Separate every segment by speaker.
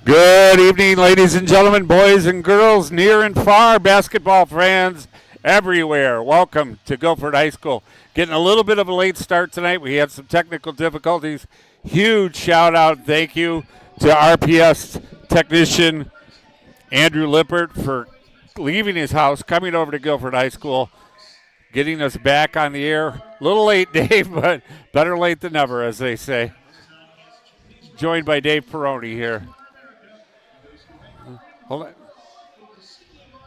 Speaker 1: Good evening, ladies and gentlemen, boys and girls, near and far, basketball fans everywhere. Welcome to Guilford High School. Getting a little bit of a late start tonight. We had some technical difficulties. Huge shout out, thank you to RPS technician Andrew Lippert for leaving his house, coming over to Guilford High School, getting us back on the air. A little late, Dave, but better late than never, as they say. Joined by Dave Peroni here. Hold on.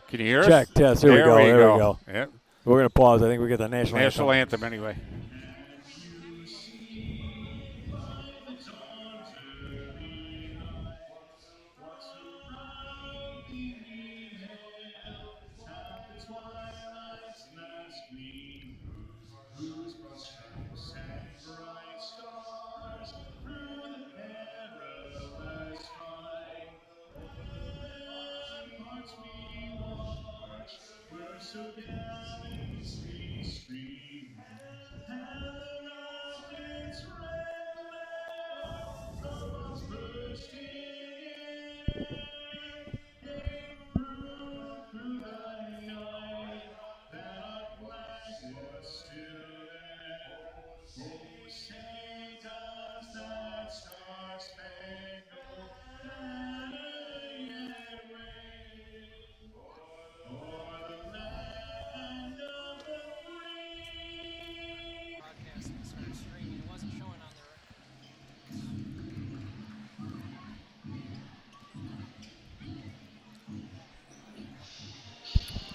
Speaker 1: Can you hear us?
Speaker 2: Check, test. Here we go.
Speaker 1: Yep.
Speaker 2: We're going to pause. I think we get the national
Speaker 1: anthem anyway.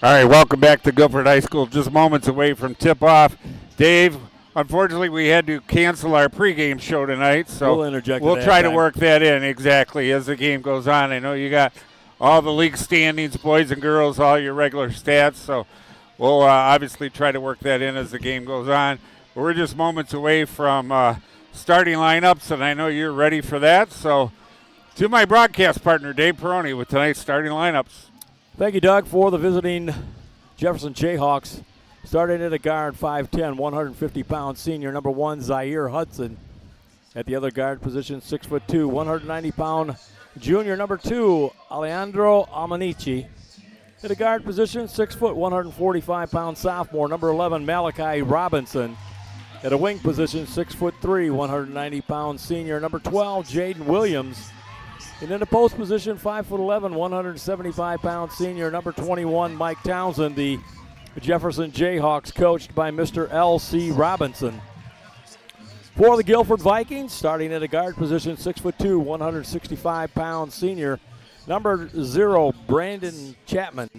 Speaker 1: All right, welcome back to Guilford High School. Just moments away from tip-off. Dave, unfortunately, we had to cancel our pregame show tonight, so we'll try to work that in exactly as the game goes on. I know you got all the league standings, boys and girls, all your regular stats, so we'll obviously try to work that in as the game goes on. But we're just moments away from starting lineups, and I know you're ready for that. So to my broadcast partner, Dave Peroni, with tonight's starting lineups.
Speaker 2: Thank you, Doug, for the visiting Jefferson Jayhawks. Starting at a guard, 5'10", 150-pound senior, number 1, Zaire Hudson. At the other guard position, 6'2", 190-pound junior, number 2, Alejandro Amanici. At the guard position, 6', 145-pound sophomore, number 11, Malachi Robinson. At a wing position, 6'3", 190-pound senior, number 12, Jaden Williams. And in the post position, 5'11", 175-pound senior, number 21, Mike Townsend, the Jefferson Jayhawks, coached by Mr. L.C. Robinson. For the Guilford Vikings, starting at a guard position, 6'2", 165-pound senior, number 0, Brandon Chapman.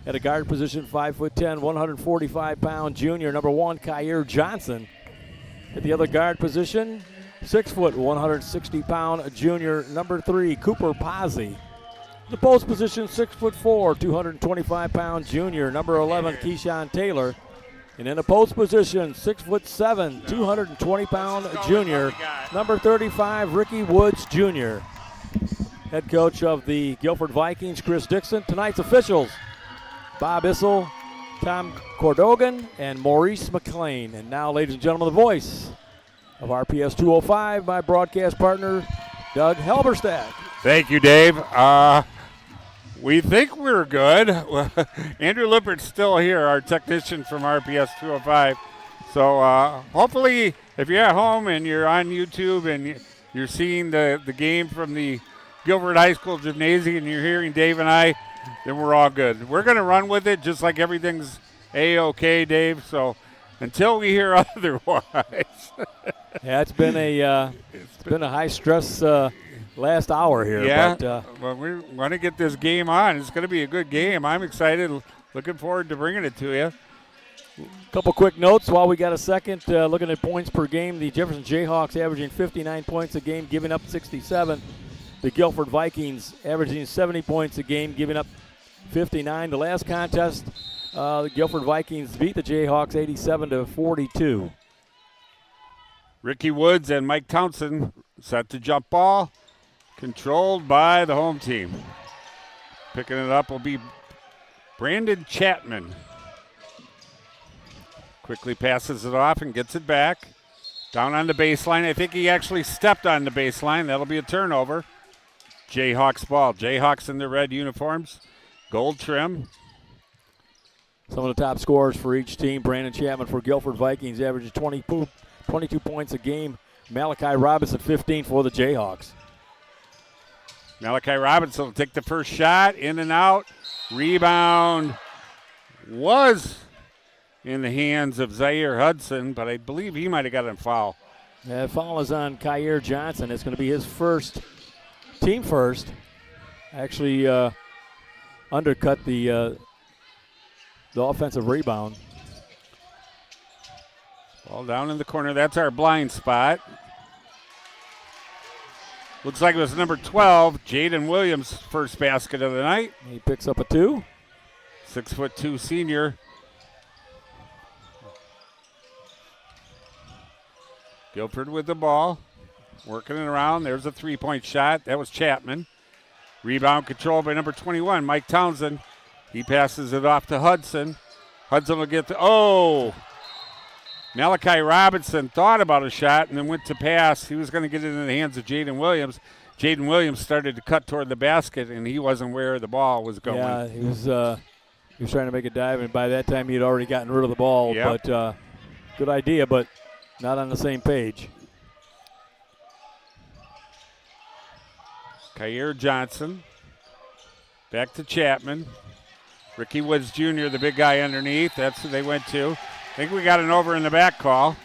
Speaker 2: At a guard position, 5'10", 145-pound junior, number 1, Kyer Johnson. At the other guard position, 6', 160-pound junior, number 3, Cooper Pazzi. The post position, 6'4", 225-pound junior, number 11, Keyshawn Taylor. And in the post position, 6'7", 220-pound junior, number 35, Ricky Woods Jr. Head coach of the Guilford Vikings, Chris Dixon. Tonight's officials, Bob Issel, Tom Cordogan, and Maurice McLean. And now, ladies and gentlemen, the voice of RPS 205, my broadcast partner, Doug Halberstadt.
Speaker 1: Thank you, Dave. We think we're good. Andrew Lippert's still here, our technician from RPS 205. So hopefully, if you're at home and you're on YouTube and you're seeing the game from the Guilford High School Gymnasium and you're hearing Dave and I, then we're all good. We're going to run with it just like everything's A-OK, Dave. So until we hear otherwise.
Speaker 2: Yeah, it's been a high stress last hour here.
Speaker 1: Yeah,
Speaker 2: but,
Speaker 1: well, we want to get this game on. It's going to be a good game. I'm excited. Looking forward to bringing it to you.
Speaker 2: A couple quick notes while we got a second. Looking at points per game, the Jefferson Jayhawks averaging 59 points a game, giving up 67. The Guilford Vikings averaging 70 points a game, giving up 59. The last contest, the Guilford Vikings beat the Jayhawks 87-42.
Speaker 1: Ricky Woods and Mike Townsend set to jump ball, controlled by the home team. Picking it up will be Brandon Chapman. Quickly passes it off and gets it back. Down on the baseline. I think he actually stepped on the baseline. That'll be a turnover. Jayhawks ball. Jayhawks in their red uniforms, gold trim.
Speaker 2: Some of the top scorers for each team. Brandon Chapman for Guilford Vikings averages 22 points a game. Malachi Robinson 15 for the Jayhawks.
Speaker 1: Malachi Robinson will take the first shot, in and out. Rebound was in the hands of Zaire Hudson, but I believe he might have got a foul.
Speaker 2: That foul is on Kyer Johnson. It's going to be his first, team first. Actually undercut the offensive rebound.
Speaker 1: Ball down in the corner. That's our blind spot. Looks like it was number 12, Jaden Williams' first basket of the night.
Speaker 2: He picks up a 2.
Speaker 1: 6'2" senior. Guilford with the ball. Working it around. There's a three-point shot. That was Chapman. Rebound controlled by number 21, Mike Townsend. He passes it off to Hudson. Hudson will get Malachi Robinson thought about a shot and then went to pass. He was going to get it in the hands of Jaden Williams. Jaden Williams started to cut toward the basket, and he wasn't where the ball was going.
Speaker 2: Yeah, he was trying to make a dive, and by that time he had already gotten rid of the ball.
Speaker 1: Yep.
Speaker 2: But good idea, but not on the same page.
Speaker 1: Kyer Johnson. Back to Chapman. Ricky Woods Jr., the big guy underneath. That's who they went to. I think we got an over in the back call.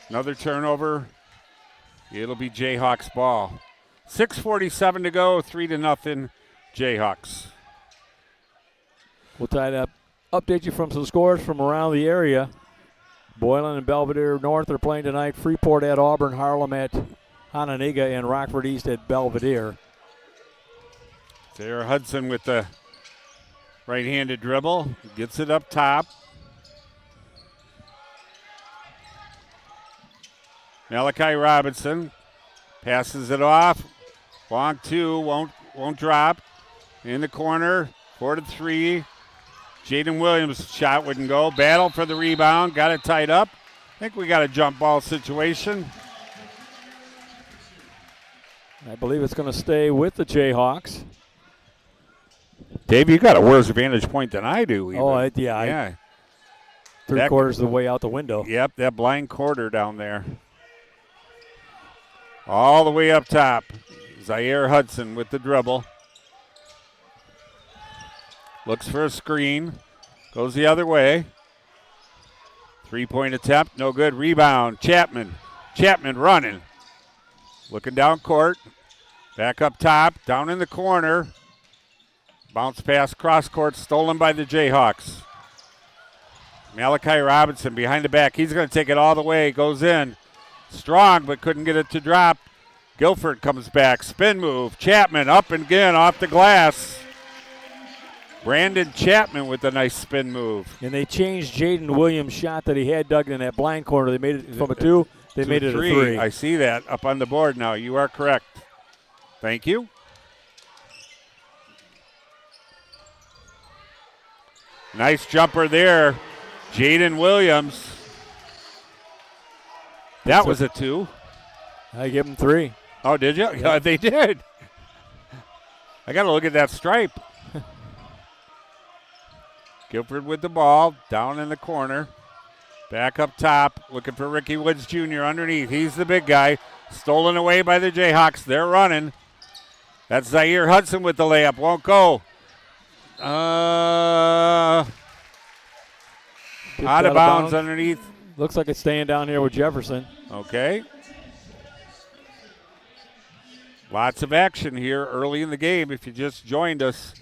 Speaker 1: Another turnover. It'll be Jayhawks ball. 6:47 to go, 3-0 Jayhawks.
Speaker 2: We'll tie it up. Update you from some scores from around the area. Boylan and Belvedere North are playing tonight. Freeport at Auburn, Harlem at Hononegah, and Rockford East at Belvedere.
Speaker 1: There, Hudson with the right-handed dribble. Gets it up top. Malachi Robinson passes it off. Long two, won't drop. In the corner, 4-3. Jaden Williams' shot wouldn't go. Battle for the rebound, got it tied up. I think we got a jump ball situation.
Speaker 2: I believe it's going to stay with the Jayhawks.
Speaker 1: Dave, you got a worse vantage point than I do. Even.
Speaker 2: Oh, yeah. Three-quarters of the way out the window.
Speaker 1: Yep, that blind quarter down there. All the way up top. Zaire Hudson with the dribble. Looks for a screen. Goes the other way. Three-point attempt, no good. Rebound, Chapman. Chapman running. Looking down court. Back up top, down in the corner. Bounce pass cross court, stolen by the Jayhawks. Malachi Robinson behind the back. He's going to take it all the way. Goes in. Strong, but couldn't get it to drop. Guilford comes back. Spin move. Chapman up and again off the glass. Brandon Chapman with a nice spin move.
Speaker 2: And they changed Jaden Williams' shot that he had dug in that blind corner. They made it from a 2. They made it a 3.
Speaker 1: I see that up on the board now. You are correct. Thank you. Nice jumper there. Jaden Williams. That was a 2.
Speaker 2: I give him 3.
Speaker 1: Oh, did you? Yeah, they did. I got to look at that stripe. Guilford with the ball, down in the corner. Back up top, looking for Ricky Woods Jr. underneath. He's the big guy. Stolen away by the Jayhawks. They're running. That's Zaire Hudson with the layup. Won't go. Out of bounds underneath.
Speaker 2: Looks like it's staying down here with Jefferson.
Speaker 1: Okay. Lots of action here early in the game if you just joined us.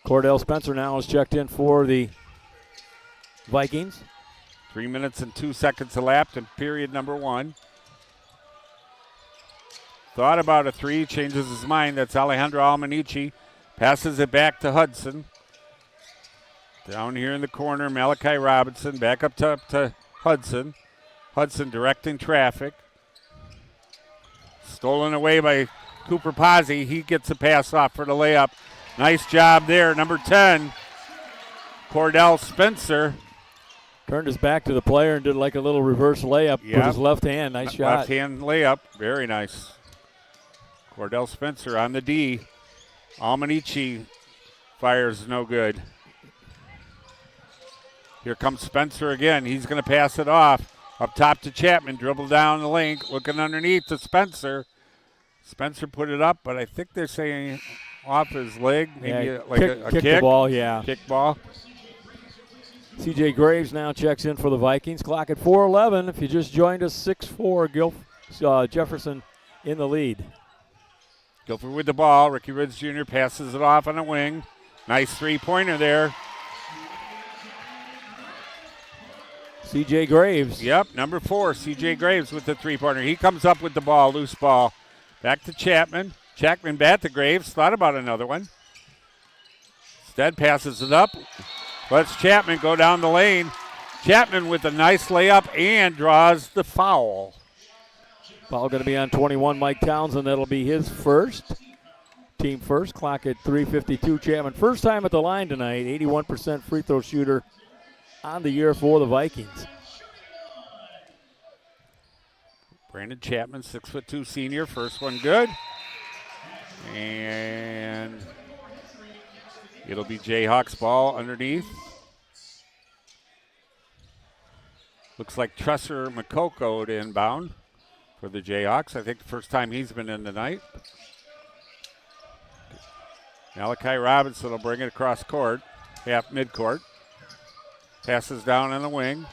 Speaker 2: Cordell Spencer now is checked in for the Vikings.
Speaker 1: 3 minutes and 2 seconds elapsed in period number 1. Thought about a 3, changes his mind. That's Alejandro Almanici. Passes it back to Hudson. Down here in the corner, Malachi Robinson. Back up top to Hudson. Hudson directing traffic. Stolen away by Cooper Pazzi. He gets a pass off for the layup. Nice job there. Number 10, Cordell Spencer.
Speaker 2: Turned his back to the player and did like a little reverse layup with his left hand. Nice shot.
Speaker 1: Left hand layup. Very nice. Cordell Spencer on the D. Almanici fires no good. Here comes Spencer again. He's going to pass it off. Up top to Chapman. Dribble down the lane. Looking underneath to Spencer. Spencer put it up, but I think they're saying off his leg. Maybe like a kick.
Speaker 2: The ball, yeah.
Speaker 1: Kick ball.
Speaker 2: C.J. Graves now checks in for the Vikings. Clock at 4:11. If you just joined us, 6-4 Jefferson in the lead.
Speaker 1: Guilford with the ball. Ricky Ridge Jr. passes it off on a wing. Nice three-pointer there.
Speaker 2: C.J. Graves.
Speaker 1: Yep, number 4, C.J. Graves with the three-pointer. He comes up with the ball, loose ball. Back to Chapman. Chapman back to Graves. Thought about another one. Instead passes it up. Lets Chapman go down the lane. Chapman with a nice layup and draws the foul.
Speaker 2: Foul going to be on 21, Mike Townsend. That'll be his first. Team first. Clock at 3:52. Chapman, first time at the line tonight. 81% free throw shooter on the year for the Vikings.
Speaker 1: Brandon Chapman, 6'2" senior. First one good. And it'll be Jayhawks ball underneath. Looks like Tresser Makoko to inbound for the Jayhawks. I think the first time he's been in tonight. Malachi Robinson will bring it across court, half midcourt. Passes down on the wing.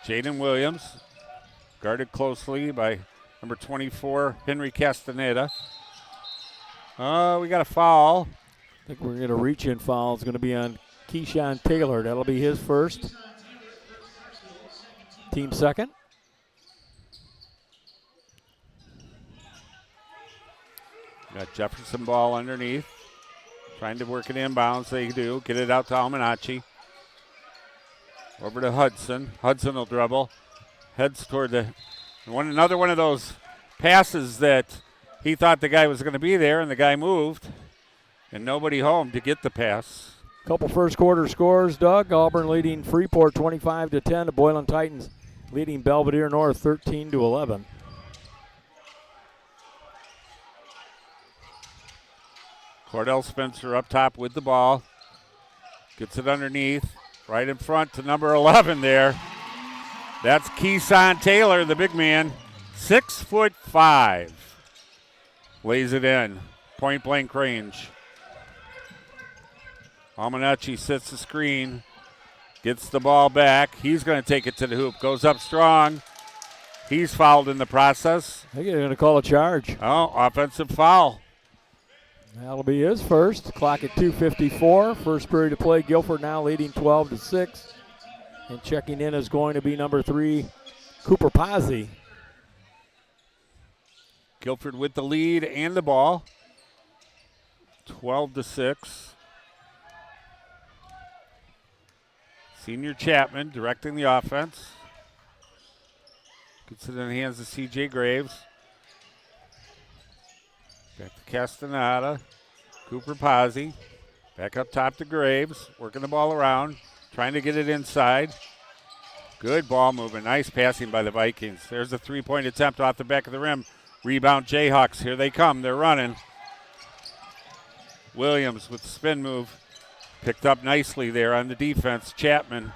Speaker 1: Jaden Williams, guarded closely by number 24, Henry Castaneda. We got a foul.
Speaker 2: I think we're going to reach in foul. It's going to be on Keyshawn Taylor. That'll be his first. Team second.
Speaker 1: Got Jefferson ball underneath. Trying to work it inbounds. They do. Get it out to Almanachi. Over to Hudson. Hudson will dribble. Heads toward another one of those passes that he thought the guy was going to be there, and the guy moved, and nobody home to get the pass.
Speaker 2: Couple first quarter scores, Doug. Auburn leading Freeport 25-10. The Boylan Titans leading Belvedere North 13-11.
Speaker 1: Cordell Spencer up top with the ball. Gets it underneath. Right in front to number 11 there. That's Keyshawn Taylor, the big man. 6'5". Lays it in. Point blank range. Almanachi sets the screen. Gets the ball back. He's going to take it to the hoop. Goes up strong. He's fouled in the process.
Speaker 2: I think they're going to call a charge.
Speaker 1: Oh, offensive foul.
Speaker 2: That'll be his first. Clock at 2:54. First period of play. Guilford now leading 12-6. And checking in is going to be number 3, Cooper Pazzi.
Speaker 1: Guilford with the lead and the ball. 12-6. Senior Chapman directing the offense. Gets it in the hands of C.J. Graves. Back to Castaneda. Cooper Pazzi. Back up top to Graves. Working the ball around. Trying to get it inside. Good ball movement. Nice passing by the Vikings. There's a three-point attempt off the back of the rim. Rebound Jayhawks. Here they come. They're running. Williams with the spin move. Picked up nicely there on the defense. Chapman.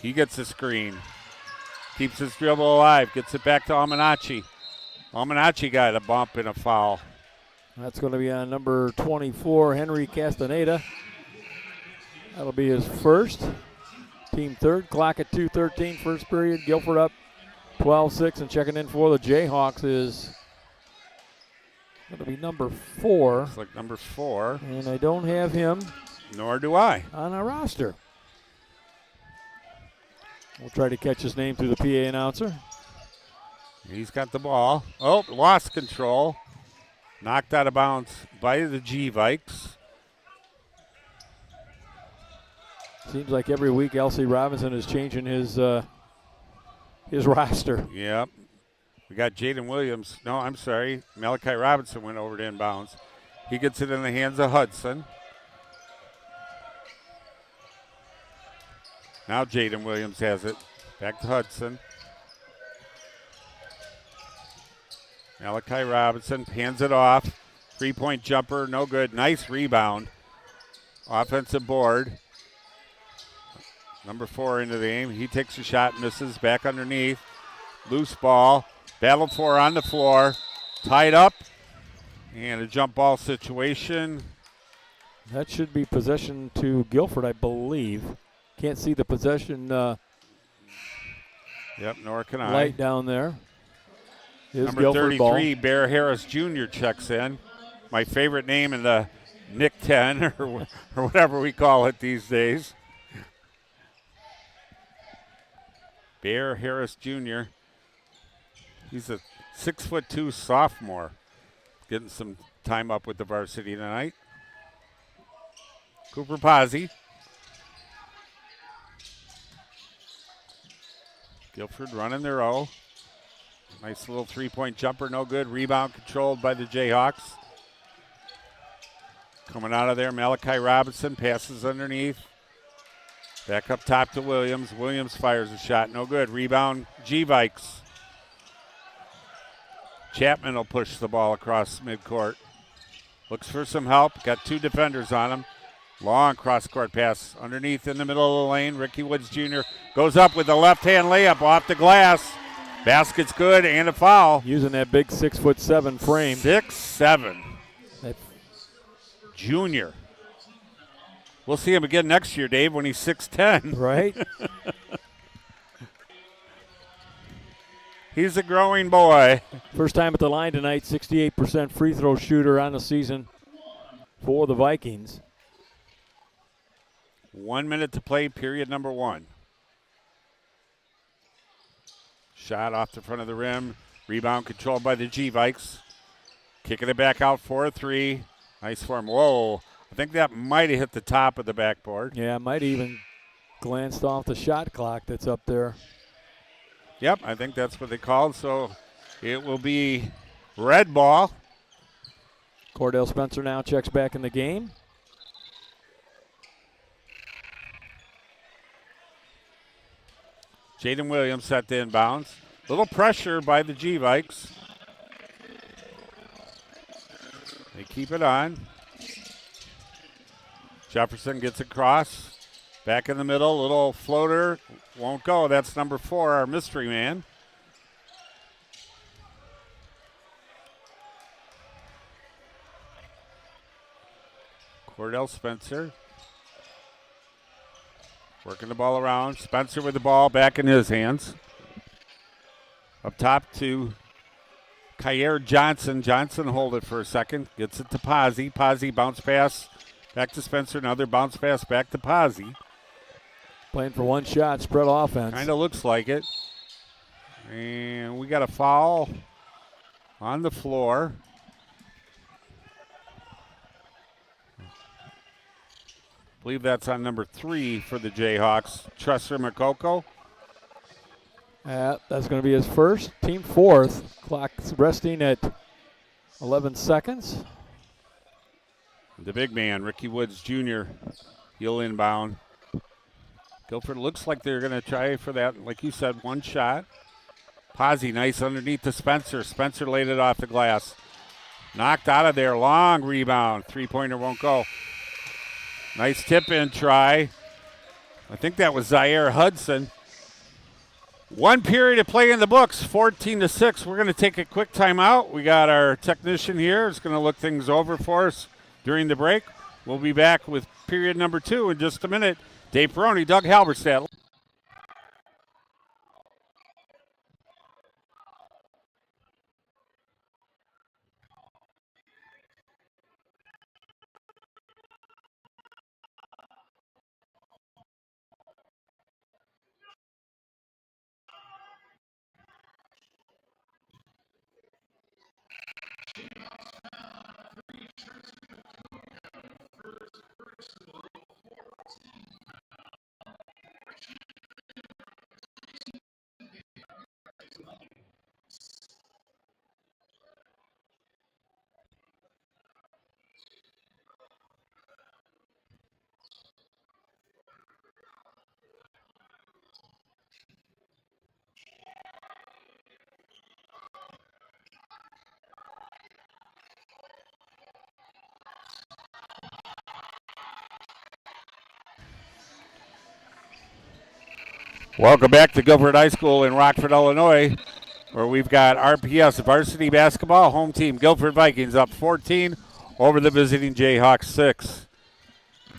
Speaker 1: He gets the screen. Keeps his dribble alive. Gets it back to Almanachi. Almanachi got a bump and a foul.
Speaker 2: That's going to be on number 24, Henry Castaneda. That'll be his first. Team third. Clock at 2:13. First period. Guilford up 12-6. And checking in for the Jayhawks is going to be number 4.
Speaker 1: It's like number 4.
Speaker 2: And I don't have him.
Speaker 1: Nor do I.
Speaker 2: On our roster. We'll try to catch his name through the PA announcer.
Speaker 1: He's got the ball. Oh, lost control. Knocked out of bounds by the G-Vikes.
Speaker 2: Seems like every week L.C. Robinson is changing his roster.
Speaker 1: Yep. We got Jaden Williams. No, I'm sorry. Malachi Robinson went over to inbounds. He gets it in the hands of Hudson. Now Jaden Williams has it. Back to Hudson. Malachi Robinson hands it off. 3-point jumper, no good. Nice rebound. Offensive board. Number 4 into the game. He takes a shot, misses, back underneath. Loose ball. Battle for on the floor. Tied up. And a jump ball situation.
Speaker 2: That should be possession to Guilford, I believe. Can't see the possession
Speaker 1: Yep, nor can I.
Speaker 2: light down there.
Speaker 1: Number
Speaker 2: Guilford
Speaker 1: 33,
Speaker 2: ball.
Speaker 1: Bear Harris Jr. checks in. My favorite name in the Nick 10 or whatever we call it these days. Bear Harris Jr. He's a 6'2" sophomore. Getting some time up with the varsity tonight. Cooper Pozzi. Guilford running their O. Nice little 3-point jumper, no good. Rebound controlled by the Jayhawks. Coming out of there, Malachi Robinson passes underneath. Back up top to Williams. Williams fires a shot, no good. Rebound, G-Vikes. Chapman will push the ball across midcourt. Looks for some help. Got 2 defenders on him. Long cross-court pass underneath in the middle of the lane. Ricky Woods Jr. goes up with a left-hand layup off the glass. Basket's good and a foul.
Speaker 2: Using that big 6'7" frame.
Speaker 1: 6'7". Junior. We'll see him again next year, Dave, when he's 6'10".
Speaker 2: Right.
Speaker 1: He's a growing boy.
Speaker 2: First time at the line tonight, 68% free throw shooter on the season for the Vikings.
Speaker 1: 1 minute to play, period number 1. Shot off the front of the rim. Rebound controlled by the G-Vikes. Kicking it back out for a 3. Nice form. Whoa. I think that might have hit the top of the backboard.
Speaker 2: Yeah, might even glanced off the shot clock that's up there.
Speaker 1: Yep, I think that's what they called. So it will be red ball.
Speaker 2: Cordell Spencer now checks back in the game.
Speaker 1: Jaden Williams set the inbounds. Little pressure by the G-Vikes. They keep it on. Jefferson gets across. Back in the middle, little floater. Won't go. That's number 4, our mystery man. Cordell Spencer. Working the ball around. Spencer with the ball back in his hands. Up top to Kyer Johnson. Johnson hold it for a second. Gets it to Pozzi. Pozzi bounce pass. Back to Spencer. Another bounce pass back to Pozzi.
Speaker 2: Playing for one shot, spread offense.
Speaker 1: Kind of looks like it. And we got a foul on the floor. I believe that's on number 3 for the Jayhawks. Tresser Makoko.
Speaker 2: That's going to be his first, team 4th. Clock's resting at 11 seconds.
Speaker 1: The big man, Ricky Woods Jr., he'll inbound. Guilford looks like they're going to try for that, like you said, one shot. Pozzi, nice underneath to Spencer. Spencer laid it off the glass. Knocked out of there, long rebound. 3-pointer won't go. Nice tip-in try. I think that was Zaire Hudson. 1 period of play in the books, 14-6. We're going to take a quick timeout. We got our technician here. It's going to look things over for us during the break. We'll be back with period number 2 in just a minute. Dave Peroni, Doug Halberstadt. Welcome back to Guilford High School in Rockford, Illinois, where we've got RPS varsity basketball. Home team Guilford Vikings up 14 over the visiting Jayhawks 6.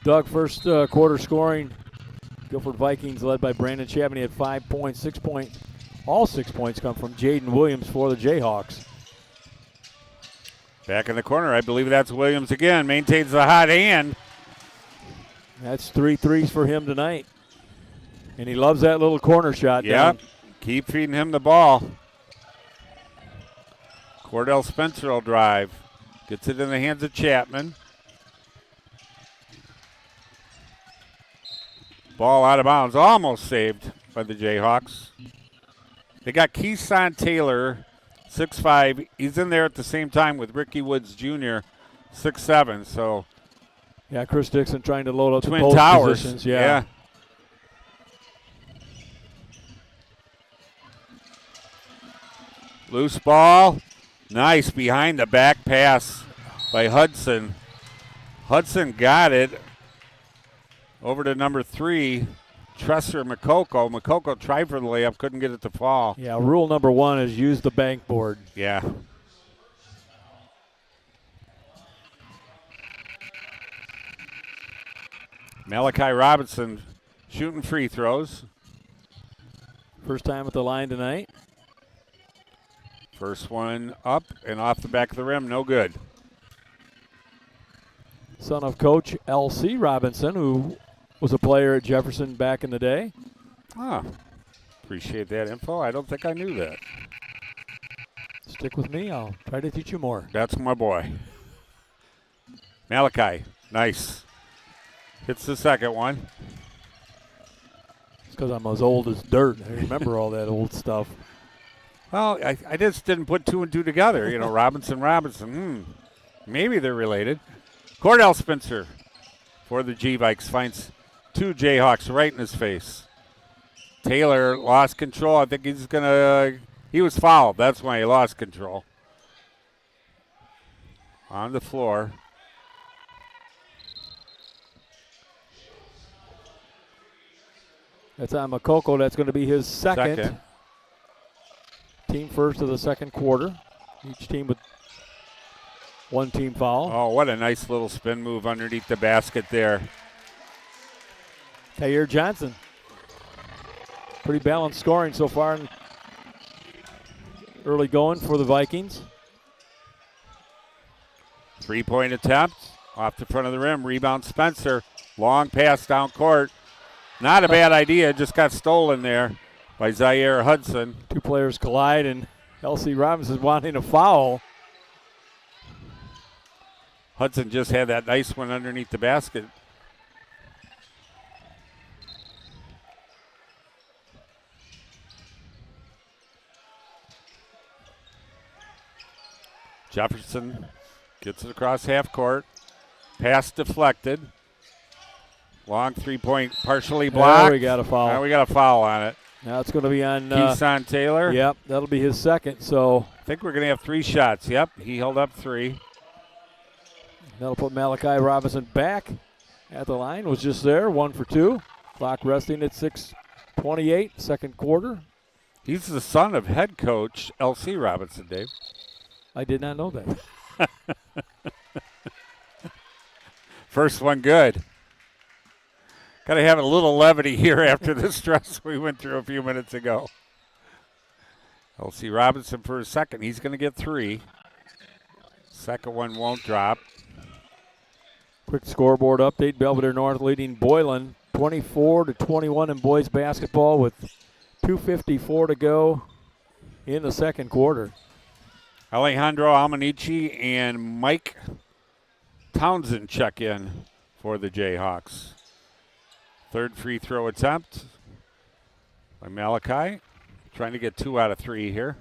Speaker 2: Doug, first quarter scoring. Guilford Vikings led by Brandon Chapman. He had 5 points, 6 points. All 6 points come from Jaden Williams for the Jayhawks.
Speaker 1: Back in the corner, I believe that's Williams again. Maintains the hot hand.
Speaker 2: That's 3 threes for him tonight. And he loves that little corner shot.
Speaker 1: Yep. Keep feeding him the ball. Cordell Spencer will drive. Gets it in the hands of Chapman. Ball out of bounds. Almost saved by the Jayhawks. They got Keeson Taylor, 6'5". He's in there at the same time with Ricky Woods Jr., 6'7". So
Speaker 2: yeah, Chris Dixon trying to load up
Speaker 1: Twin
Speaker 2: the post
Speaker 1: Towers.
Speaker 2: positions. Yeah.
Speaker 1: Loose ball. Nice behind the back pass by Hudson. Hudson got it over to number 3, Tresser Makoko. Makoko tried for the layup, couldn't get it to fall.
Speaker 2: Yeah, rule number 1 is use the bank board.
Speaker 1: Yeah. Malachi Robinson shooting free throws.
Speaker 2: First time at the line tonight.
Speaker 1: First one up and off the back of the rim, no good.
Speaker 2: Son of Coach L.C. Robinson, who was a player at Jefferson back in the day.
Speaker 1: Ah, appreciate that info. I don't think I knew that.
Speaker 2: Stick with me. I'll try to teach you more.
Speaker 1: That's my boy. Malachi, nice. Hits the second one.
Speaker 2: It's because I'm as old as dirt. I remember all that old stuff.
Speaker 1: Well, I just didn't put 2 and 2 together. You know, Robinson. Maybe they're related. Cordell Spencer for the G-Vikes finds 2 Jayhawks right in his face. Taylor lost control. I think he was fouled. That's why he lost control. On the floor.
Speaker 2: That's on Makoko. That's going to be his second. Team first of the second quarter. Each team with 1 team foul.
Speaker 1: Oh, what a nice little spin move underneath the basket there.
Speaker 2: Taylor Johnson. Pretty balanced scoring so far. Early going for the Vikings.
Speaker 1: 3-point attempt off the front of the rim. Rebound Spencer. Long pass down court. Not a bad idea. Just got stolen there by Zaire Hudson.
Speaker 2: 2 players collide, and L.C. Robinson wanting a foul.
Speaker 1: Hudson just had that nice one underneath the basket. Jefferson gets it across half court. Pass deflected. Long 3-point partially blocked.
Speaker 2: There we got a foul.
Speaker 1: Now we got a foul on it.
Speaker 2: Now it's going to be on
Speaker 1: Keeson Taylor.
Speaker 2: Yep, that'll be his second. So
Speaker 1: I think we're going to have 3 shots. Yep, he held up 3.
Speaker 2: That'll put Malachi Robinson back at the line. Was just there, 1 for 2. Clock resting at 6:28, second quarter.
Speaker 1: He's the son of head coach L.C. Robinson, Dave.
Speaker 2: I did not know that.
Speaker 1: First one good. Got to have a little levity here after the stress we went through a few minutes ago. L.C. Robinson for a second. He's going to get 3. Second one won't drop.
Speaker 2: Quick scoreboard update. Belvedere North leading Boylan 24-21 in boys basketball with 2:54 to go in the second quarter.
Speaker 1: Alejandro Almanici and Mike Townsend check in for the Jayhawks. Third free throw attempt by Malachi. Trying to get 2 out of 3 here.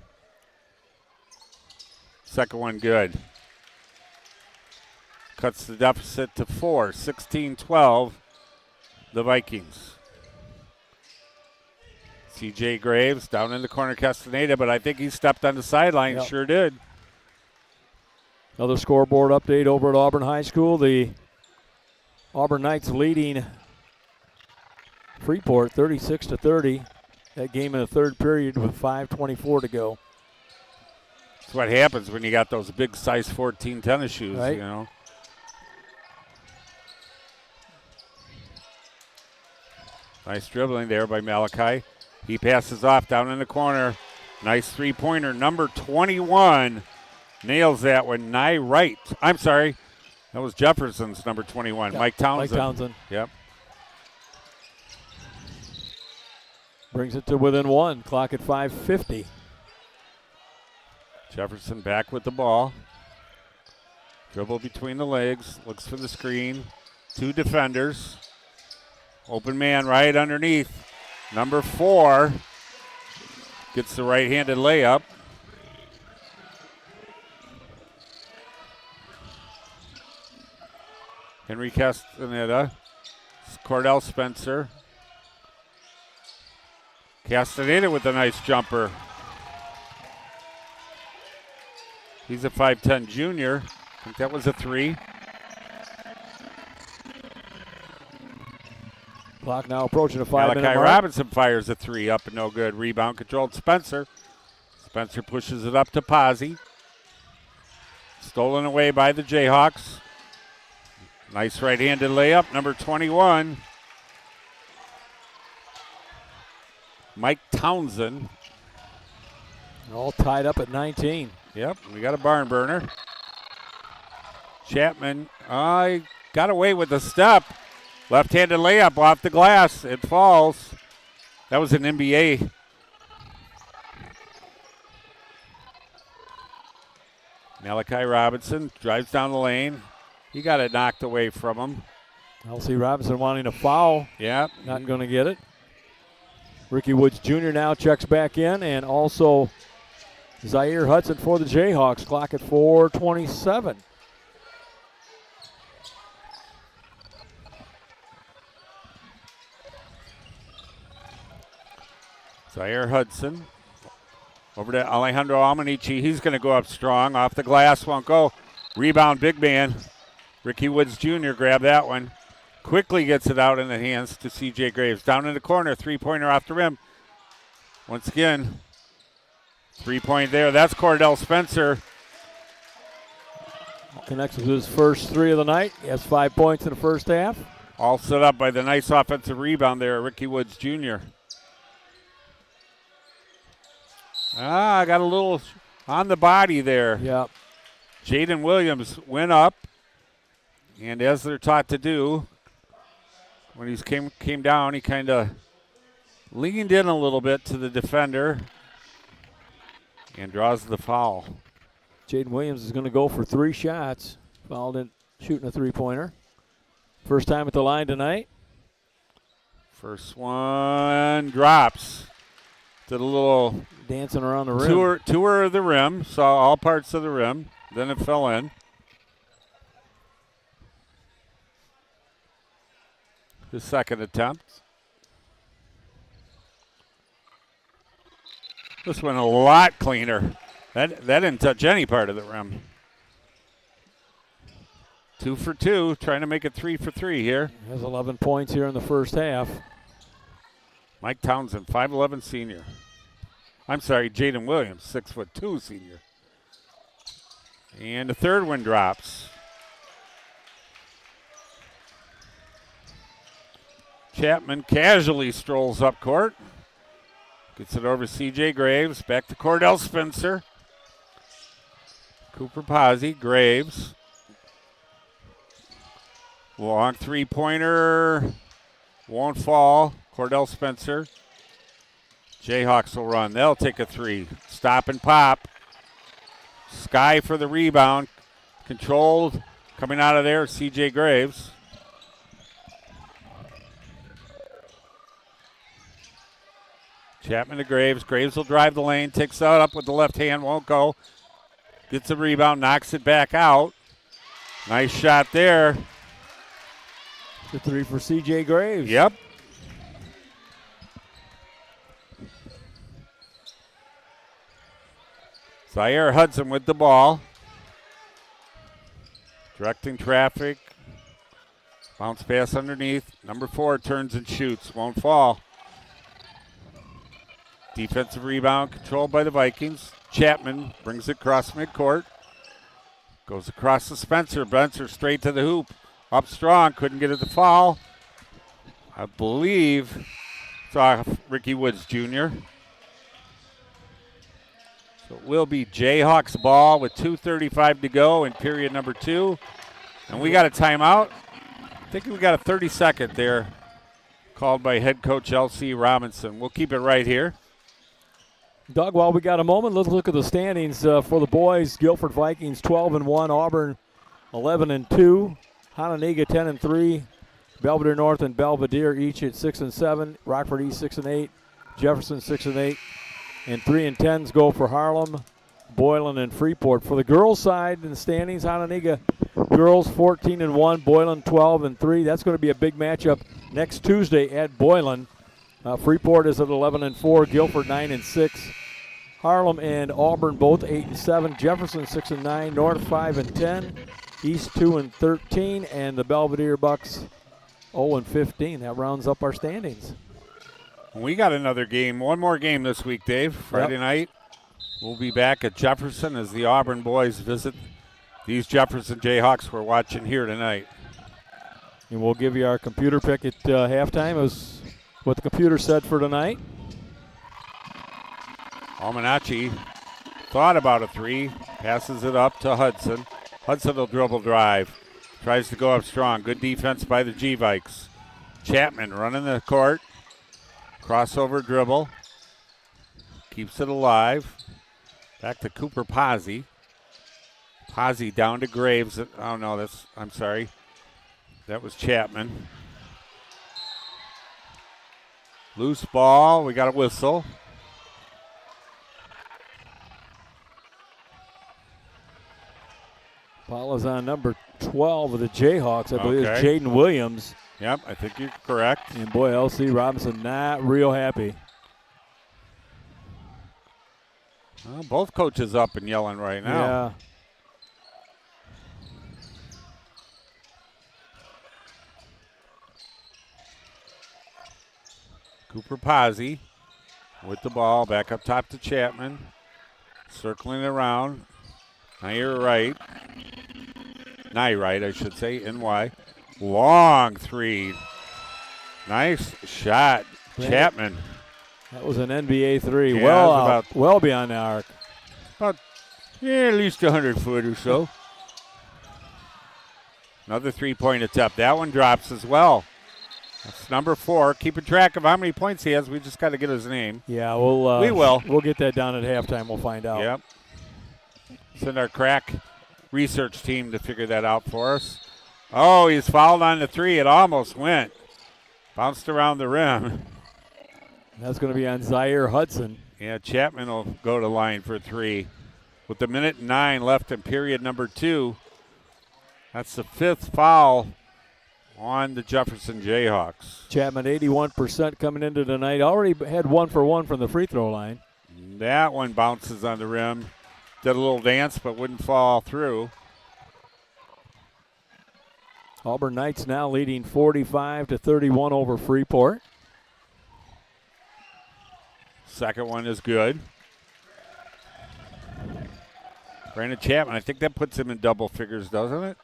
Speaker 1: Second one good. Cuts the deficit to 4, 16-12, the Vikings. C.J. Graves down in the corner, Castaneda, but I think he stepped on the sideline.
Speaker 2: Yep.
Speaker 1: Sure did.
Speaker 2: Another scoreboard update over at Auburn High School. The Auburn Knights leading Freeport 36-30. that game in the third period with 5:24 to go.
Speaker 1: That's what happens when you got those big size 14 tennis shoes,
Speaker 2: Right.
Speaker 1: you know. Nice dribbling there by Malachi. He passes off down in the corner. Nice three-pointer. Number 21 nails that one. I'm sorry. That was Jefferson's number 21.
Speaker 2: Yeah,
Speaker 1: Mike Townsend.
Speaker 2: Mike Townsend.
Speaker 1: Yep.
Speaker 2: Brings it to within one. Clock at 5:50.
Speaker 1: Jefferson back with the ball. Dribble between the legs. Looks for the screen. Two defenders. Open man right underneath. Number 4 gets the right-handed layup. Henry Castaneda. Cordell Spencer. Castaneda with a nice jumper. He's a 5'10 junior. I think that was a 3.
Speaker 2: Clock now approaching a 5-minute
Speaker 1: Malachi
Speaker 2: mark.
Speaker 1: Robinson fires a 3 up and no good. Rebound controlled Spencer. Spencer pushes it up to Pazzi. Stolen away by the Jayhawks. Nice right-handed layup, number 21. Mike Townsend.
Speaker 2: All tied up at 19.
Speaker 1: Yep, we got a barn burner. Chapman, got away with the step. Left-handed layup off the glass. It falls. That was an NBA. Malachi Robinson drives down the lane. He got it knocked away from him.
Speaker 2: L.C. Robinson wanting a foul.
Speaker 1: Yeah.
Speaker 2: Not going to get it. Ricky Woods Jr. now checks back in, and also Zaire Hudson for the Jayhawks. Clock at 4:27.
Speaker 1: Zaire Hudson over to Alejandro Almanici. He's going to go up strong. Off the glass, won't go. Rebound, big man. Ricky Woods Jr. grabbed that one. Quickly gets it out in the hands to C.J. Graves. Down in the corner, three-pointer off the rim. Once again, three-point there. That's Cordell Spencer.
Speaker 2: Connects with his first 3 of the night. He has 5 points in the first half.
Speaker 1: All set up by the nice offensive rebound there, Ricky Woods Jr. Got a little on the body there.
Speaker 2: Yeah.
Speaker 1: Jaden Williams went up, and as they're taught to do, when he came down, he kind of leaned in a little bit to the defender and draws the foul.
Speaker 2: Jaden Williams is going to go for 3 shots. Fouled in shooting a three-pointer. First time at the line tonight.
Speaker 1: First one drops. Did a little
Speaker 2: dancing around the rim.
Speaker 1: Tour of the rim, saw all parts of the rim. Then it fell in. His second attempt. This one a lot cleaner. That didn't touch any part of the rim. 2 for 2, trying to make it 3 for 3 here.
Speaker 2: He has 11 points here in the first half.
Speaker 1: Mike Townsend, 5'11 senior. I'm sorry, Jaden Williams, 6'2 senior. And the third one drops. Chapman casually strolls up court. Gets it over to C.J. Graves. Back to Cordell Spencer. Cooper Pazzi, Graves. Long three-pointer. Won't fall. Cordell Spencer. Jayhawks will run. They'll take a 3. Stop and pop. Sky for the rebound. Controlled. Coming out of there, C.J. Graves. Chapman to Graves. Graves will drive the lane. Takes out up with the left hand. Won't go. Gets a rebound. Knocks it back out. Nice shot there.
Speaker 2: The 3 for C.J. Graves.
Speaker 1: Yep. Zaire Hudson with the ball. Directing traffic. Bounce pass underneath. Number 4 turns and shoots. Won't fall. Defensive rebound controlled by the Vikings. Chapman brings it across midcourt. Goes across to Spencer. Spencer straight to the hoop. Up strong. Couldn't get it to fall. I believe it's off Ricky Woods Jr. So it will be Jayhawks ball with 2:35 to go in period number 2. And we got a timeout. I think we got a 30-second there called by head coach L.C. Robinson. We'll keep it right here.
Speaker 2: Doug, while we got a moment, let's look at the standings for the boys. Guilford Vikings 12-1, Auburn 11-2, Hononegah 10-3, Belvedere North and Belvedere each at 6-7, Rockford East 6-8, Jefferson 6-8, and 3-10s go for Harlem, Boylan, and Freeport. For the girls' side in the standings, Hononegah girls 14-1, Boylan 12-3. That's going to be a big matchup next Tuesday at Boylan. Freeport is at 11-4, Guilford 9-6, Harlem and Auburn both 8-7, Jefferson 6-9, North 5-10, East 2-13, and the Belvedere Bucks 0-15. That rounds up our standings.
Speaker 1: We got another game, one more game this week, Dave. Friday night, we'll be back at Jefferson as the Auburn boys visit these Jefferson Jayhawks we're watching here tonight.
Speaker 2: And we'll give you our computer pick at halftime. It was what the computer said for tonight.
Speaker 1: Almanacci thought about a 3, passes it up to Hudson. Hudson will dribble drive, tries to go up strong. Good defense by the G-Vikes. Chapman running the court, crossover dribble, keeps it alive. Back to Cooper Pazzi. Pazzi down to Graves. Oh no, I'm sorry. That was Chapman. Loose ball, we got a whistle.
Speaker 2: Foul is on number 12 of the Jayhawks. I believe it's
Speaker 1: Okay.
Speaker 2: Jaden Williams.
Speaker 1: Yep, I think you're correct.
Speaker 2: And boy, L.C. Robinson not real happy.
Speaker 1: Well, both coaches up and yelling right now.
Speaker 2: Yeah.
Speaker 1: Cooper Pazzi with the ball, back up top to Chapman. Circling around. Nye right, I should say, NY. Long 3. Nice shot, Chapman.
Speaker 2: That was an NBA 3.
Speaker 1: Yeah,
Speaker 2: well beyond the arc.
Speaker 1: About, at least 100 foot or so. Another 3-point attempt. That one drops as well. That's number 4. Keeping track of how many points he has. We just got to get his name.
Speaker 2: Yeah,
Speaker 1: we will.
Speaker 2: We'll get that down at halftime. We'll find out.
Speaker 1: Yep. Send our crack research team to figure that out for us. Oh, he's fouled on the 3. It almost went. Bounced around the rim.
Speaker 2: That's going to be on Zaire Hudson.
Speaker 1: Yeah, Chapman will go to line for 3. With a minute and 9 left in period number 2. That's the 5th foul on the Jefferson Jayhawks.
Speaker 2: Chapman 81% coming into tonight. Already had 1 for 1 from the free throw line.
Speaker 1: That one bounces on the rim. Did a little dance but wouldn't fall through.
Speaker 2: Auburn Knights now leading 45-31 over Freeport.
Speaker 1: Second one is good. Brandon Chapman, I think that puts him in double figures, doesn't it?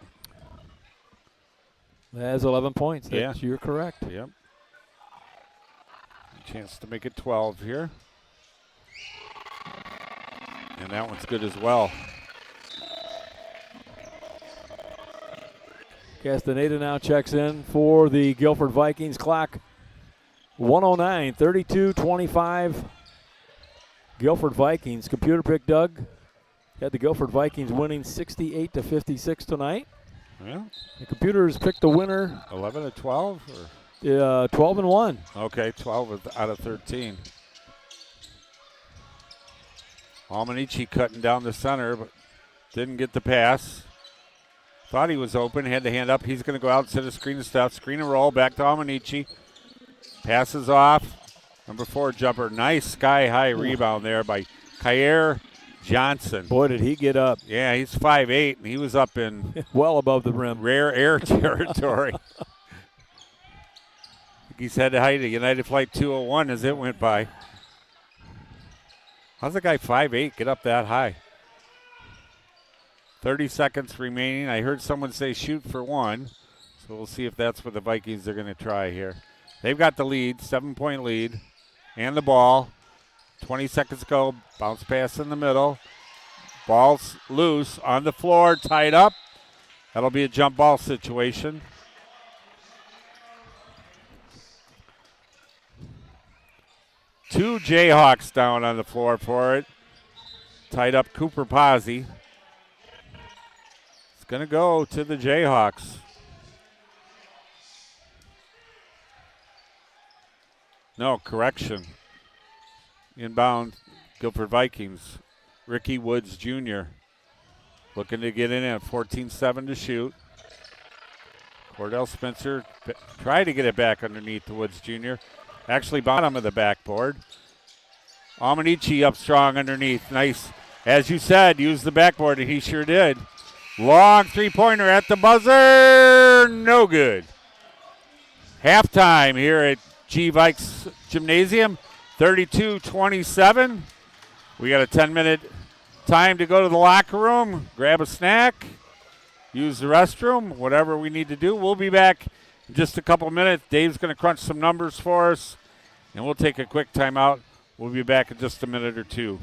Speaker 2: That has 11 points.
Speaker 1: Yeah.
Speaker 2: You're correct.
Speaker 1: Yep. Chance to make it 12 here. And that one's good as well.
Speaker 2: Castaneda now checks in for the Guilford Vikings. Clock 109, 32-25. Guilford Vikings. Computer pick, Doug. Had the Guilford Vikings winning 68-56 tonight.
Speaker 1: Yeah.
Speaker 2: The computers picked the winner.
Speaker 1: 11 to 12?
Speaker 2: 12-1.
Speaker 1: Okay, 12 out of 13. Almanici cutting down the center, but didn't get the pass. Thought he was open, had the hand up. He's going to go out, set a screen and stuff. Screen and roll, back to Almanici. Passes off. Number 4 jumper. Nice sky-high rebound there by Kyer Johnson.
Speaker 2: Boy, did he get up.
Speaker 1: Yeah, he's 5'8", and he was up in
Speaker 2: well above the rim.
Speaker 1: Rare air territory. He's had to hide a United Flight 201 as it went by. How's a guy 5'8" get up that high? 30 seconds remaining. I heard someone say shoot for one. So we'll see if that's what the Vikings are going to try here. They've got the lead, 7-point lead, and the ball. 20 seconds go. Bounce pass in the middle. Ball's loose on the floor, tied up. That'll be a jump ball situation. Two Jayhawks down on the floor for it. Tied up Cooper Pozzi. It's going to go to the Jayhawks. No, correction. Inbound, Guilford Vikings. Ricky Woods Jr. looking to get in at 14-7 to shoot. Cordell Spencer tried to get it back underneath the Woods Jr. Actually, bottom of the backboard. Amanichi up strong underneath. Nice. As you said, use the backboard, and he sure did. Long three-pointer at the buzzer. No good. Halftime here at G Vikes Gymnasium, 32-27. We got a 10-minute time to go to the locker room, grab a snack, use the restroom, whatever we need to do. We'll be back in just a couple minutes. Dave's going to crunch some numbers for us, and we'll take a quick timeout. We'll be back in just a minute or two.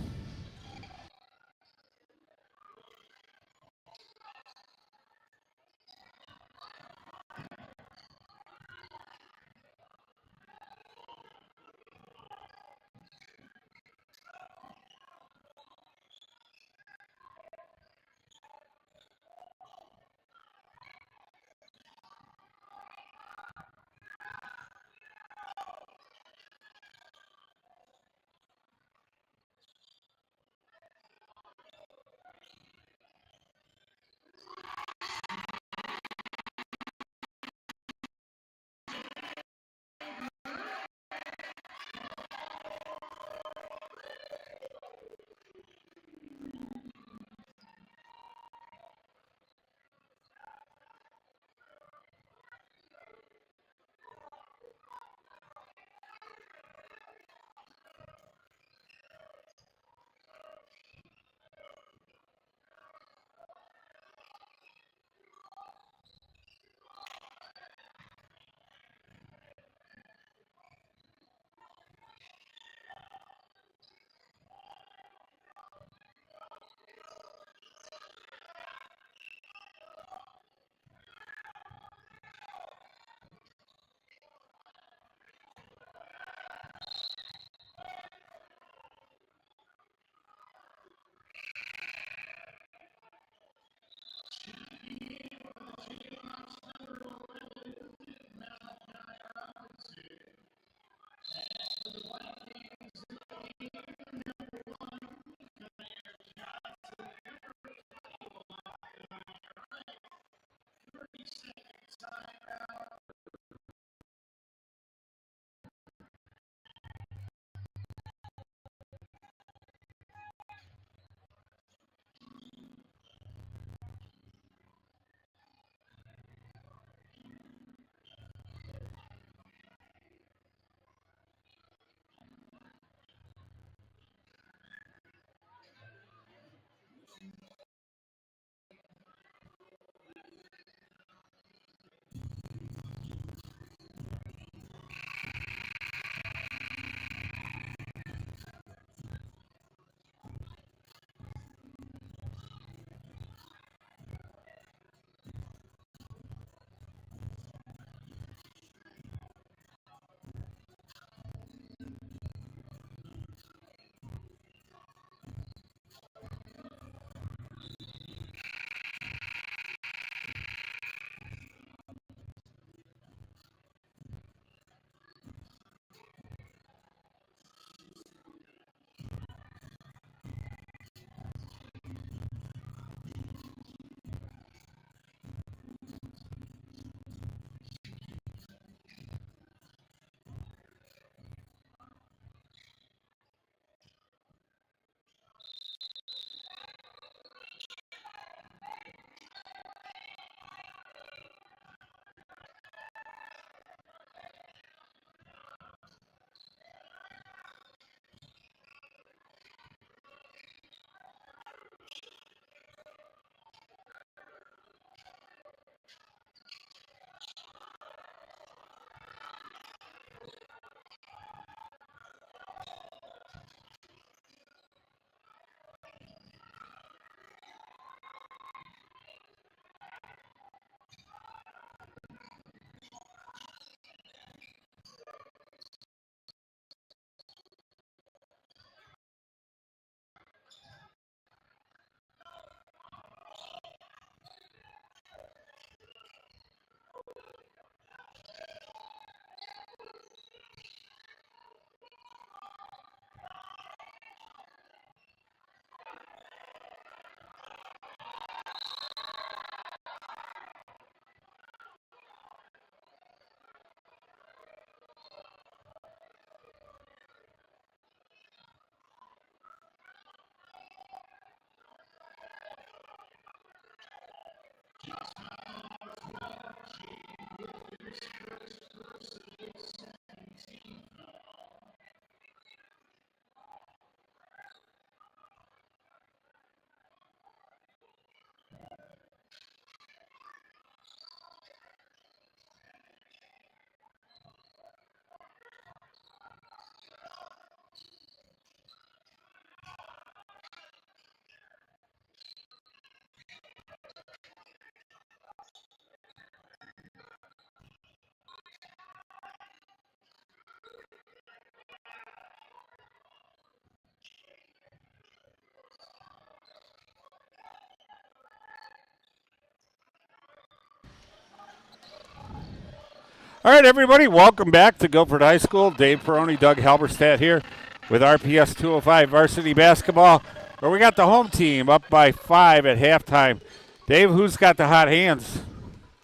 Speaker 1: All right, everybody, welcome back to Guilford High School. Dave Peroni, Doug Halberstadt here with RPS 205 Varsity Basketball, where we got the home team up by 5 at halftime. Dave, who's got the hot hands?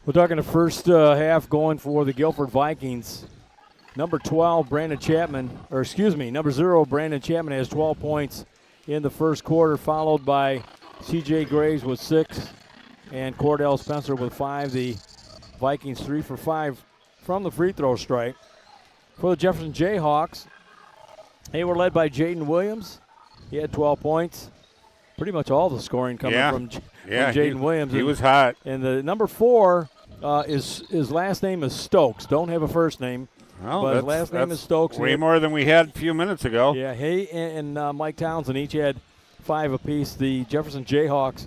Speaker 2: We're talking the first half going for the Guilford Vikings. Number 12, Brandon Chapman, number 0, Brandon Chapman has 12 points in the first quarter, followed by C.J. Graves with 6 and Cordell Spencer with 5. The Vikings 3 for 5 from the free throw strike. For the Jefferson Jayhawks, they were led by Jaden Williams. He had 12 points. Pretty much all the scoring coming from Jaden Williams.
Speaker 1: He was hot.
Speaker 2: And the number 4, his last name is Stokes. Don't have a first name, but his last name is Stokes.
Speaker 1: Way more than we had a few minutes ago.
Speaker 2: Yeah, he and Mike Townsend each had 5 apiece. The Jefferson Jayhawks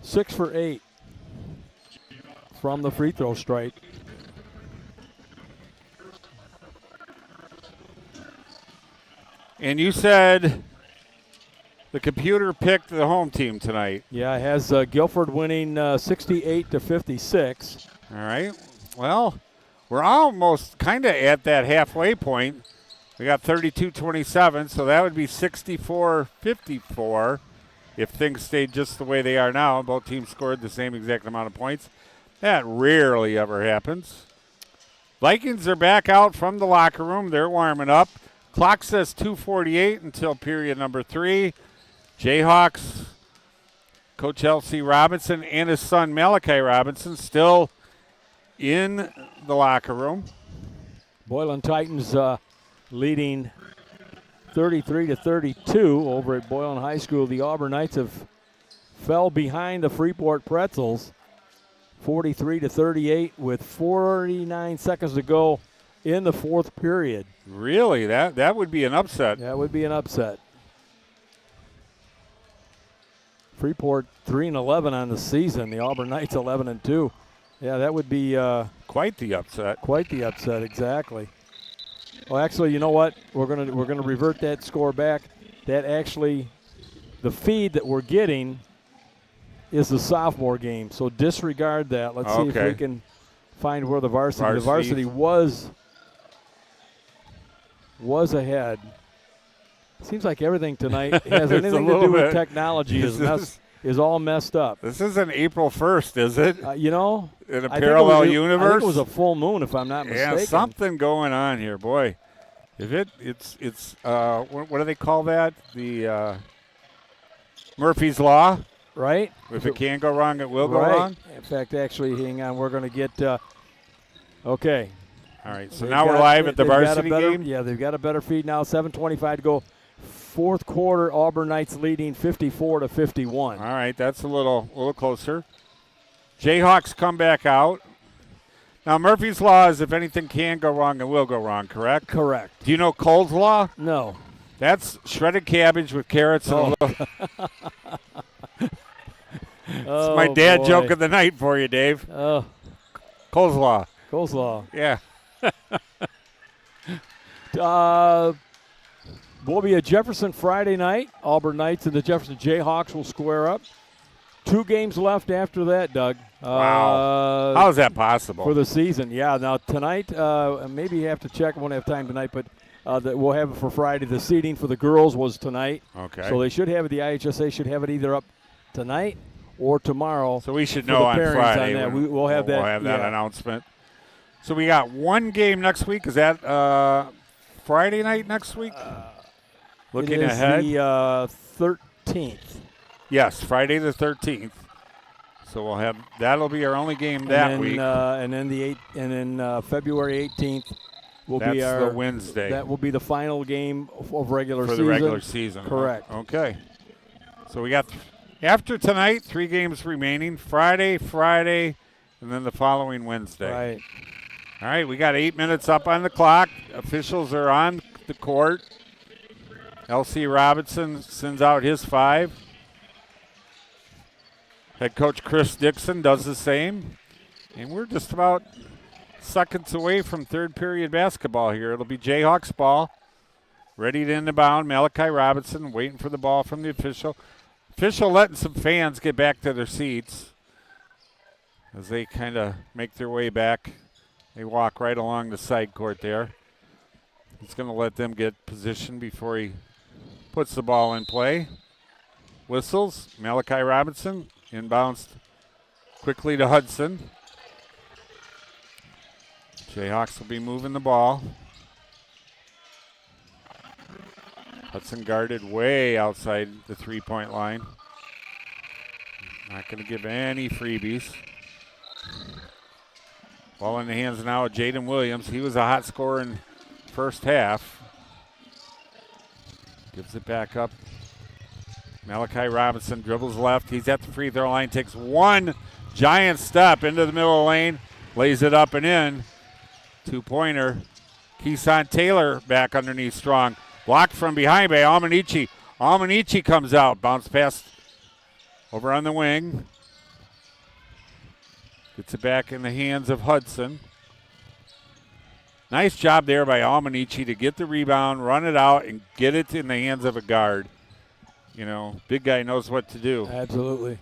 Speaker 2: 6 for 8 from the free throw strike.
Speaker 1: And you said the computer picked the home team tonight.
Speaker 2: Yeah, it has Guilford winning 68-56.
Speaker 1: All right. Well, we're almost kind of at that halfway point. We got 32-27, so that would be 64-54 if things stayed just the way they are now. Both teams scored the same exact amount of points. That rarely ever happens. Vikings are back out from the locker room. They're warming up. Clock says 2:48 until period number 3. Jayhawks, Coach L.C. Robinson and his son Malachi Robinson still in the locker room.
Speaker 2: Boylan Titans leading 33-32 over at Boylan High School. The Auburn Knights have fell behind the Freeport Pretzels 43-38 with 49 seconds to go in the fourth period.
Speaker 1: Really? That would be an upset.
Speaker 2: That would be an upset. Freeport 3-11 on the season. The Auburn Knights 11-2. Yeah, that would be
Speaker 1: quite the upset.
Speaker 2: Quite the upset, exactly. Well, actually, you know what? We're gonna revert that score back. That actually, the feed that we're getting is the sophomore game. So disregard that. Let's see if we can find where the varsity was ahead. Seems like everything tonight has anything to do with technology is all messed up.
Speaker 1: This isn't April 1st, is it?
Speaker 2: You know,
Speaker 1: in a parallel universe.
Speaker 2: I think it was a full moon, if I'm not mistaken.
Speaker 1: Yeah, something going on here, boy. If it's what do they call that? The Murphy's Law,
Speaker 2: right?
Speaker 1: If it can go wrong, it will go wrong.
Speaker 2: In fact, actually, hang on, we're going to get. Okay.
Speaker 1: All right, so now we're live at the varsity game.
Speaker 2: Yeah, they've got a better feed now. 7:25 to go. Fourth quarter, Auburn Knights leading 54-51.
Speaker 1: All right, that's a little closer. Jayhawks come back out. Now, Murphy's Law is if anything can go wrong, it will go wrong, correct?
Speaker 2: Correct.
Speaker 1: Do you know Cole's Law?
Speaker 2: No.
Speaker 1: That's shredded cabbage with carrots and a little. It's my dad joke of the night for you, Dave.
Speaker 2: Oh.
Speaker 1: Coleslaw.
Speaker 2: Coleslaw.
Speaker 1: Yeah.
Speaker 2: Will be a Jefferson Friday night. Auburn Knights and the Jefferson Jayhawks will square up. 2 games left after that, Doug.
Speaker 1: Wow. How is that possible?
Speaker 2: For the season, yeah. Now, tonight, maybe you have to check. I won't have time tonight, but we'll have it for Friday. The seeding for the girls was tonight.
Speaker 1: Okay.
Speaker 2: So they should have it. The IHSA should have it either up tonight or tomorrow.
Speaker 1: So we should know on Friday.
Speaker 2: On that. We'll have that.
Speaker 1: We'll have that announcement. So we got one game next week. Is that Friday night next week? Looking ahead.
Speaker 2: The 13th.
Speaker 1: Yes, Friday the 13th. So we'll have that'll be our only game that week.
Speaker 2: And then February 18th will be our
Speaker 1: the Wednesday.
Speaker 2: That will be the final game of regular season.
Speaker 1: For the regular season.
Speaker 2: Correct.
Speaker 1: Okay. So we got after tonight 3 games remaining. Friday, and then the following Wednesday.
Speaker 2: Right.
Speaker 1: All right, we got 8 minutes up on the clock. Officials are on the court. L.C. Robinson sends out his 5. Head coach Chris Dixon does the same. And we're just about seconds away from third period basketball here. It'll be Jayhawks ball. Ready to inbound. Malachi Robinson waiting for the ball from the official. Official letting some fans get back to their seats as they kind of make their way back They walk right along the side court there. He's going to let them get position before he puts the ball in play. Whistles. Malachi Robinson inbounds quickly to Hudson. Jayhawks will be moving the ball. Hudson guarded way outside the three-point line. Not going to give any freebies. Ball in the hands now of Jaden Williams. He was a hot scorer in first half. Gives it back up. Malachi Robinson dribbles left. He's at the free throw line. Takes one giant step into the middle of the lane. Lays it up and in. Two-pointer. Keeson Taylor back underneath strong. Blocked from behind by Almanici. Almanici comes out. Bounce pass over on the wing. Gets it back in the hands of Hudson. Nice job there by Almanici to get the rebound, run it out, and get it in the hands of a guard. You know, big guy knows what to do.
Speaker 2: Absolutely.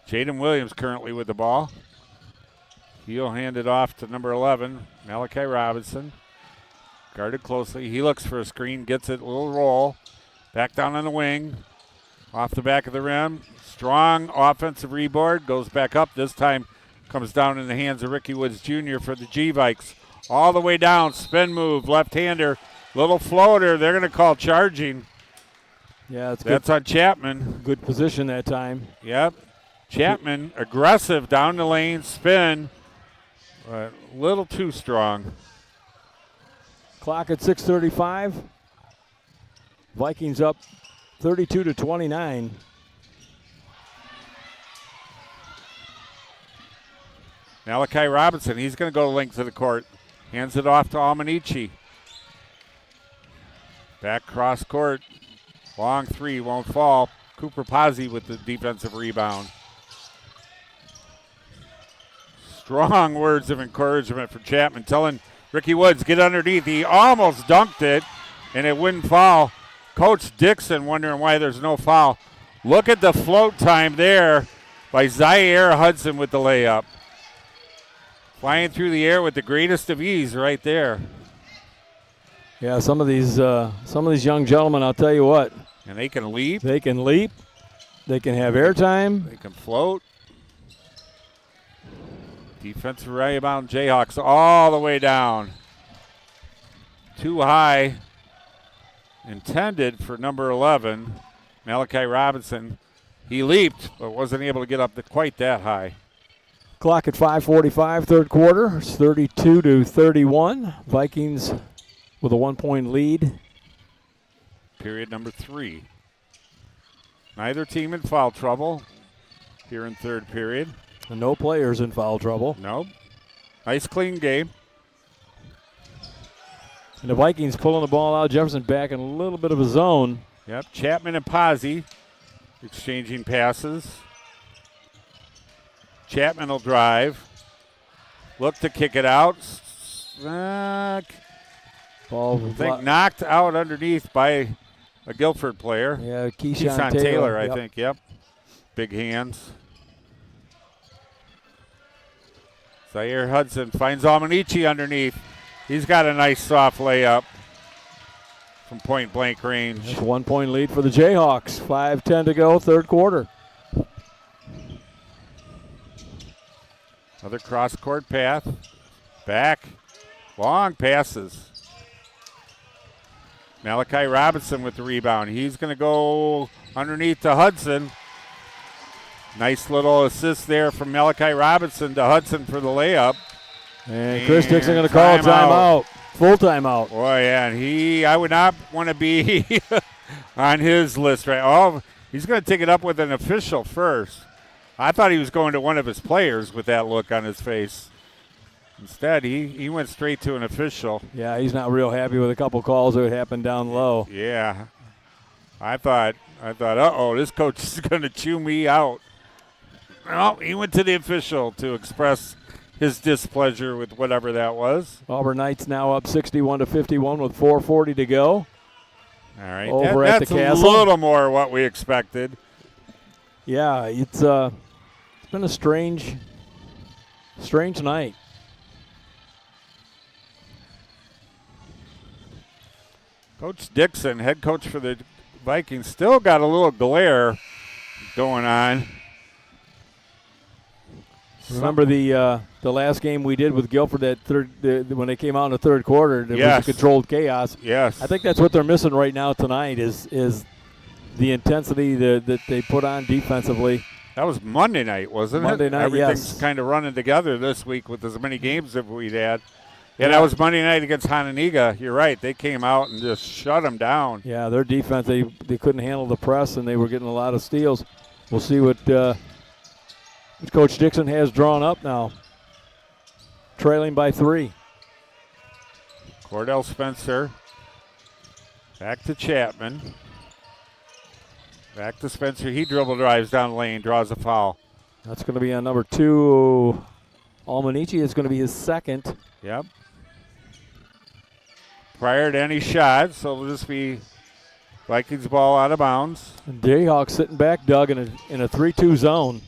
Speaker 1: Jaden Williams currently with the ball. He'll hand it off to number 11, Malachi Robinson. Guarded closely. He looks for a screen, gets it, a little roll. Back down on the wing. Off the back of the rim. Strong offensive rebound. Goes back up. This time comes down in the hands of Ricky Woods Jr. for the G-Vikes. All the way down. Spin move. Left-hander. Little floater. They're going to call charging.
Speaker 2: Yeah,
Speaker 1: that's on Chapman.
Speaker 2: Good position that time.
Speaker 1: Yep. Chapman, aggressive down the lane. Spin. A little too strong.
Speaker 2: Clock at 6:35. Vikings up 32-29.
Speaker 1: Malachi Robinson, he's going to go length of the court. Hands it off to Almanici. Back cross court. Long three, won't fall. Cooper Pazzi with the defensive rebound. Strong words of encouragement for Chapman, telling Ricky Woods, get underneath. He almost dunked it, and it wouldn't fall. Coach Dixon wondering why there's no foul. Look at the float time there by Zaire Hudson with the layup. Flying through the air with the greatest of ease right there.
Speaker 2: Yeah, some of these young gentlemen, I'll tell you what.
Speaker 1: And they can leap.
Speaker 2: They can leap. They can have airtime.
Speaker 1: They can float. Defensive rebound, Jayhawks all the way down. Too high. Intended for number 11, Malachi Robinson. He leaped, but wasn't able to get up quite that high.
Speaker 2: Clock at 5:45, third quarter. It's 32-31. Vikings with a 1-point lead.
Speaker 1: Period number 3. Neither team in foul trouble here in third period.
Speaker 2: And no players in foul trouble.
Speaker 1: Nope. Nice clean game.
Speaker 2: And the Vikings pulling the ball out. Jefferson back in a little bit of a zone.
Speaker 1: Yep, Chapman and Pazzi exchanging passes. Chapman will drive. Look to kick it out.
Speaker 2: Ball
Speaker 1: I think knocked out underneath by a Guilford player.
Speaker 2: Yeah,
Speaker 1: Keeson Taylor, I think. Yep. Big hands. Zaire Hudson finds Almanici underneath. He's got a nice soft layup from point blank range.
Speaker 2: That's a 1-point lead for the Jayhawks. 5:10 to go, third quarter.
Speaker 1: Another cross court path. Back. Long passes. Malachi Robinson with the rebound. He's going to go underneath to Hudson. Nice little assist there from Malachi Robinson to Hudson for the layup.
Speaker 2: And Chris Dixon going to call a timeout. Full timeout.
Speaker 1: Boy, yeah, and I would not want to be on his list right. Oh, he's going to take it up with an official first. I thought he was going to one of his players with that look on his face. Instead, he went straight to an official.
Speaker 2: Yeah, he's not real happy with a couple calls that happened down low.
Speaker 1: Yeah. I thought, uh-oh, this coach is going to chew me out. No, he went to the official to express his displeasure with whatever that was.
Speaker 2: Auburn Knights now up 61-51 with 4:40 to go.
Speaker 1: All right,
Speaker 2: over at the Castle.
Speaker 1: That's a little more what we expected.
Speaker 2: Yeah, it's been a strange Strange night.
Speaker 1: Coach Dixon, head coach for the Vikings, still got a little glare going on.
Speaker 2: Remember the last game we did with Guilford when they came out in the third quarter? It was controlled chaos.
Speaker 1: Yes.
Speaker 2: I think that's what they're missing right now tonight is the intensity that they put on defensively.
Speaker 1: That was Monday night, wasn't it?
Speaker 2: Monday night,
Speaker 1: Everything's
Speaker 2: yes.
Speaker 1: kind of running together this week with as many games as we'd had. Yeah, that was Monday night against Hononegah. You're right. They came out and just shut them down.
Speaker 2: Yeah, their defense, they couldn't handle the press, and they were getting a lot of steals. We'll see what Coach Dixon has drawn up now. Trailing by 3.
Speaker 1: Cordell Spencer. Back to Chapman. Back to Spencer. He dribble drives down the lane, draws a foul.
Speaker 2: That's going to be on number 2. Almanici is going to be his second.
Speaker 1: Yep. Prior to any shot, so it'll just be Vikings ball out of bounds.
Speaker 2: And Jayhawks sitting back, Doug, in a 3-2 zone.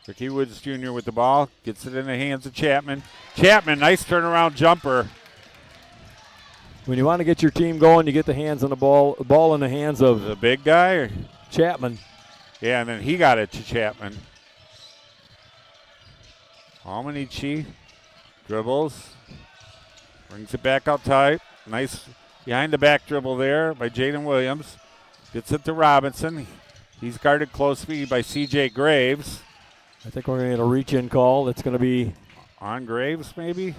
Speaker 1: Ricky Woods Jr. with the ball. Gets it in the hands of Chapman. Chapman, nice turnaround jumper.
Speaker 2: When you want to get your team going, you get the ball in the hands of
Speaker 1: the big guy.
Speaker 2: Chapman.
Speaker 1: Yeah, and then he got it to Chapman. Almanici dribbles. Brings it back out tight. Nice behind the back dribble there by Jaden Williams. Gets it to Robinson. He's guarded closely by C.J. Graves.
Speaker 2: I think we're going to get a reach-in call. It's going to be
Speaker 1: on Graves, maybe?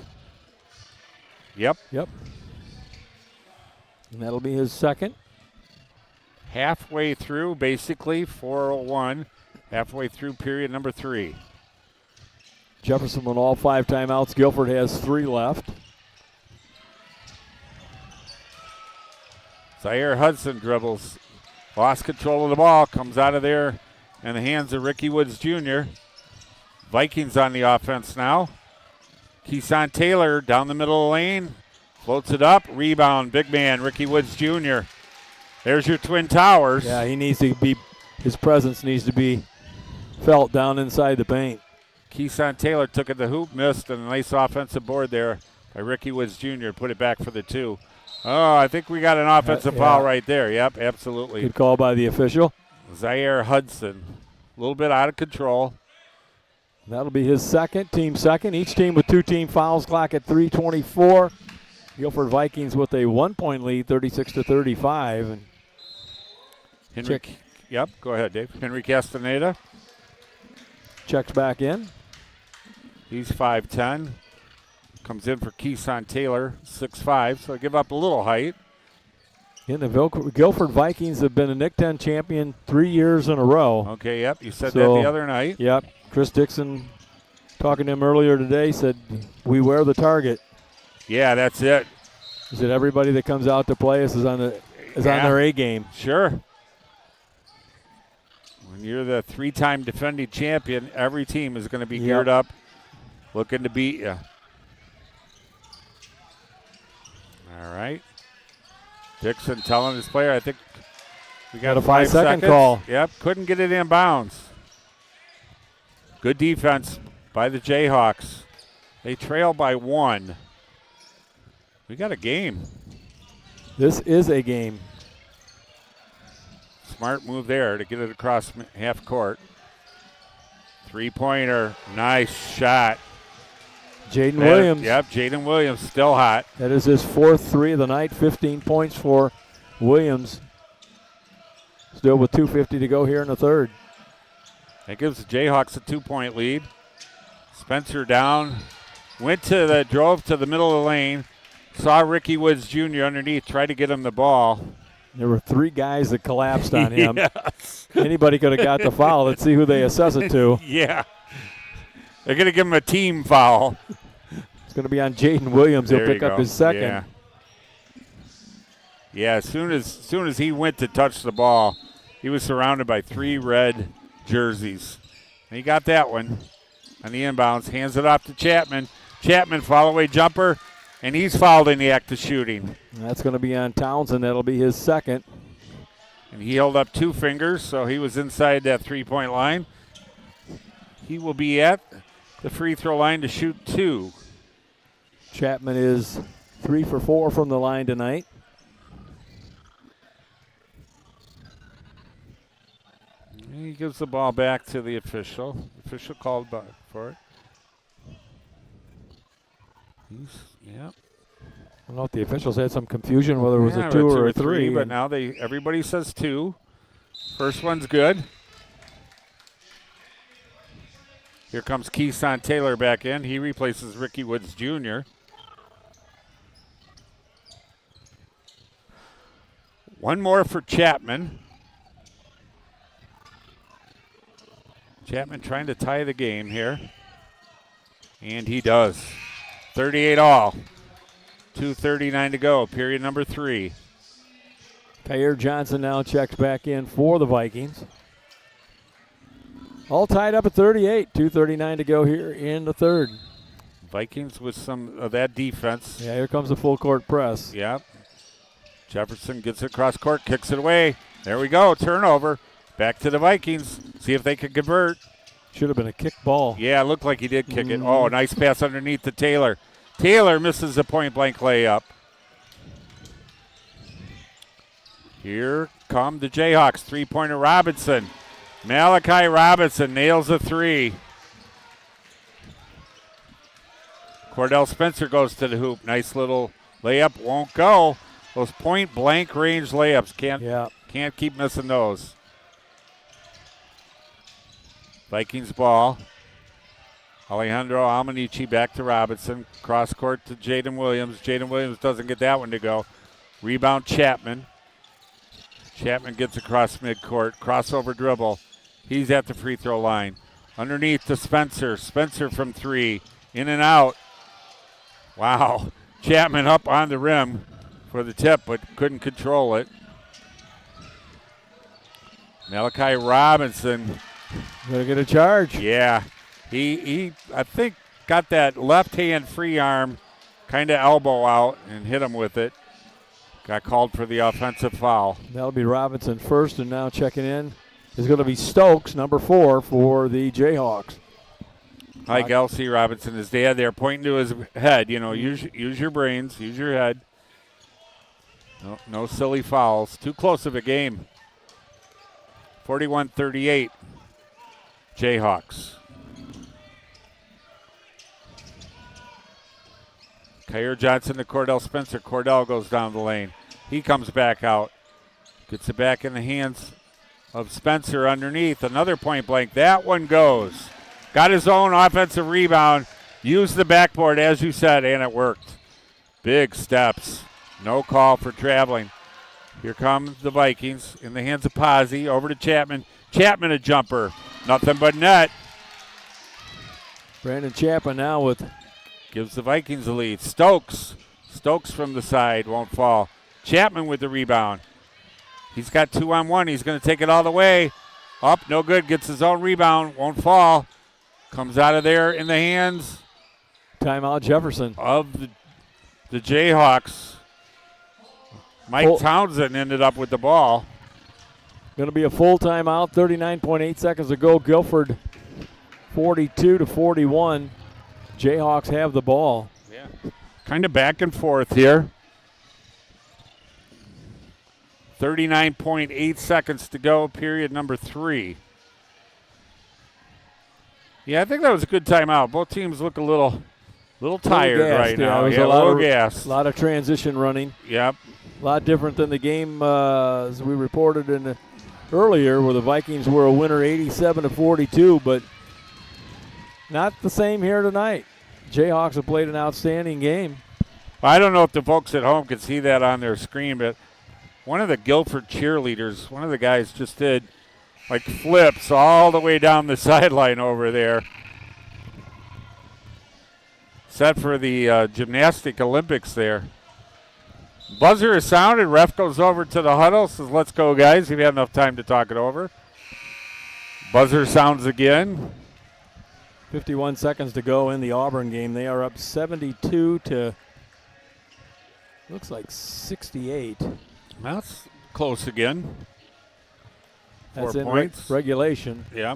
Speaker 1: Yep.
Speaker 2: And that'll be his second.
Speaker 1: Halfway through, basically, 4:01. Halfway through period number 3.
Speaker 2: Jefferson won all 5 timeouts. Guilford has 3 left.
Speaker 1: Zaire Hudson dribbles. Lost control of the ball. Comes out of there in the hands of Ricky Woods Jr. Vikings on the offense now. Keeson Taylor down the middle of the lane. Floats it up. Rebound. Big man, Ricky Woods Jr. There's your Twin Towers.
Speaker 2: Yeah, his presence needs to be felt down inside the paint.
Speaker 1: Keeson Taylor took it to hoop, missed, and a nice offensive board there by Ricky Woods Jr. Put it back for the 2. Oh, I think we got an offensive foul right there. Yep, absolutely.
Speaker 2: Good call by the official.
Speaker 1: Zaire Hudson, a little bit out of control.
Speaker 2: That'll be his second, team second. Each team with 2 team fouls, clock at 3:24. Guilford Vikings with a 1-point lead, 36-35. And
Speaker 1: Henry, yep, go ahead, Dave. Henry Castaneda.
Speaker 2: Checks back in.
Speaker 1: He's 5'10". Comes in for Keeson Taylor, 6'5", so give up a little height.
Speaker 2: The Guilford Vikings have been a Nick 10 champion 3 years in a row.
Speaker 1: Okay, yep, you said that the other night.
Speaker 2: Yep, Chris Dixon, talking to him earlier today, said we wear the target.
Speaker 1: Yeah, that's it.
Speaker 2: He said everybody that comes out to play us is on their A game.
Speaker 1: Sure. When you're the 3-time defending champion, every team is going to be geared up, looking to beat you. All right. Dixon telling his player, I think we got a
Speaker 2: 5-second call.
Speaker 1: Yep, couldn't get it in bounds. Good defense by the Jayhawks. They trail by 1. We got a game.
Speaker 2: This is a game.
Speaker 1: Smart move there to get it across half court. 3-pointer, nice shot.
Speaker 2: Jaden Williams.
Speaker 1: Yep, Jaden Williams still hot.
Speaker 2: That is his 4th 3 of the night, 15 points for Williams. Still with 2:50 to go here in the third.
Speaker 1: That gives the Jayhawks a 2-point lead. Spencer down, drove to the middle of the lane, saw Ricky Woods Jr. underneath, tried to get him the ball.
Speaker 2: There were 3 guys that collapsed on him.
Speaker 1: Yes.
Speaker 2: Anybody could have got the foul. Let's see who they assess it to.
Speaker 1: Yeah. They're going to give him a team foul.
Speaker 2: It's going to be on Jaden Williams. He'll pick up his second.
Speaker 1: Yeah, as soon as he went to touch the ball, he was surrounded by 3 red jerseys. And he got that one on the inbounds. Hands it off to Chapman. Chapman, follow-away jumper, and he's fouled in the act of shooting.
Speaker 2: That's going to be on Townsend. That'll be his second.
Speaker 1: And he held up 2 fingers, so he was inside that 3-point line. He will be at the free throw line to shoot 2.
Speaker 2: Chapman is 3 for 4 from the line tonight.
Speaker 1: He gives the ball back to the official. The official called for it. Yep.
Speaker 2: I don't know if the officials had some confusion whether it was a 2 or a 3.
Speaker 1: But now everybody says 2. First one's good. Here comes Keeson Taylor back in. He replaces Ricky Woods Jr. One more for Chapman. Chapman trying to tie the game here. And he does. 38 all. 2:39 to go, period number 3.
Speaker 2: Kyer Johnson now checks back in for the Vikings. All tied up at 38. 2:39 to go here in the third.
Speaker 1: Vikings with some of that defense.
Speaker 2: Yeah, here comes the full court press.
Speaker 1: Yep. Jefferson gets it across court, kicks it away. There we go, turnover. Back to the Vikings. See if they can convert.
Speaker 2: Should have been a kick ball.
Speaker 1: Yeah, it looked like he did kick it. Oh, nice pass underneath to Taylor. Taylor misses a point-blank layup. Here come the Jayhawks. Three-pointer Robinson. Malachi Robinson nails a 3. Cordell Spencer goes to the hoop. Nice little layup. Won't go. Those point-blank range layups. Can't keep missing those. Vikings ball. Alejandro Almanici back to Robinson. Cross court to Jaden Williams. Jaden Williams doesn't get that one to go. Rebound Chapman. Chapman gets across midcourt. Crossover dribble. He's at the free throw line. Underneath to Spencer. Spencer from 3. In and out. Wow. Chapman up on the rim for the tip, but couldn't control it. Malachi Robinson.
Speaker 2: Gonna get a charge.
Speaker 1: Yeah. He I think, got that left hand free arm, kind of elbow out and hit him with it. Got called for the offensive foul.
Speaker 2: That'll be Robinson first, and now checking in is going to be Stokes, number 4 for the Jayhawks.
Speaker 1: Hi, Kelsey Robinson, his dad there, pointing to his head. You know, use your brains, use your head. No silly fouls. Too close of a game. 41-38, Jayhawks. Kyer Johnson to Cordell Spencer. Cordell goes down the lane. He comes back out. Gets it back in the hands of Spencer underneath. Another point blank. That one goes. Got his own offensive rebound. Used the backboard, as you said, and it worked. Big steps. No call for traveling. Here come the Vikings in the hands of Pazzi. Over to Chapman. Chapman a jumper. Nothing but net.
Speaker 2: Brandon Chapman now with...
Speaker 1: Gives the Vikings the lead. Stokes from the side. Won't fall. Chapman with the rebound. He's got 2-on-1. He's going to take it all the way. Up, no good. Gets his own rebound. Won't fall. Comes out of there in the hands.
Speaker 2: Timeout Jefferson.
Speaker 1: Of the Jayhawks. Mike Townsend ended up with the ball.
Speaker 2: Going to be a full timeout. 39.8 seconds to go. Guilford 42-41. Jayhawks have the ball.
Speaker 1: Yeah. Kind of back and forth here. 39.8 seconds to go, period number 3. Yeah, I think that was a good timeout. Both teams look a little tired right now.
Speaker 2: Yeah,
Speaker 1: a little gas.
Speaker 2: A lot of transition running.
Speaker 1: Yep.
Speaker 2: A lot different than the game as we reported earlier, where the Vikings were a winner 87-42, but not the same here tonight. Jayhawks have played an outstanding game.
Speaker 1: I don't know if the folks at home can see that on their screen, but one of the Guilford cheerleaders, one of the guys just did like flips all the way down the sideline over there. Set for the gymnastic Olympics there. Buzzer is sounded. Ref goes over to the huddle, says, let's go, guys. You've had enough time to talk it over. Buzzer sounds again.
Speaker 2: 51 seconds to go in the Auburn game. They are up 72 to, looks like 68.
Speaker 1: That's close again.
Speaker 2: That's
Speaker 1: 4
Speaker 2: in
Speaker 1: points.
Speaker 2: regulation.
Speaker 1: Yeah.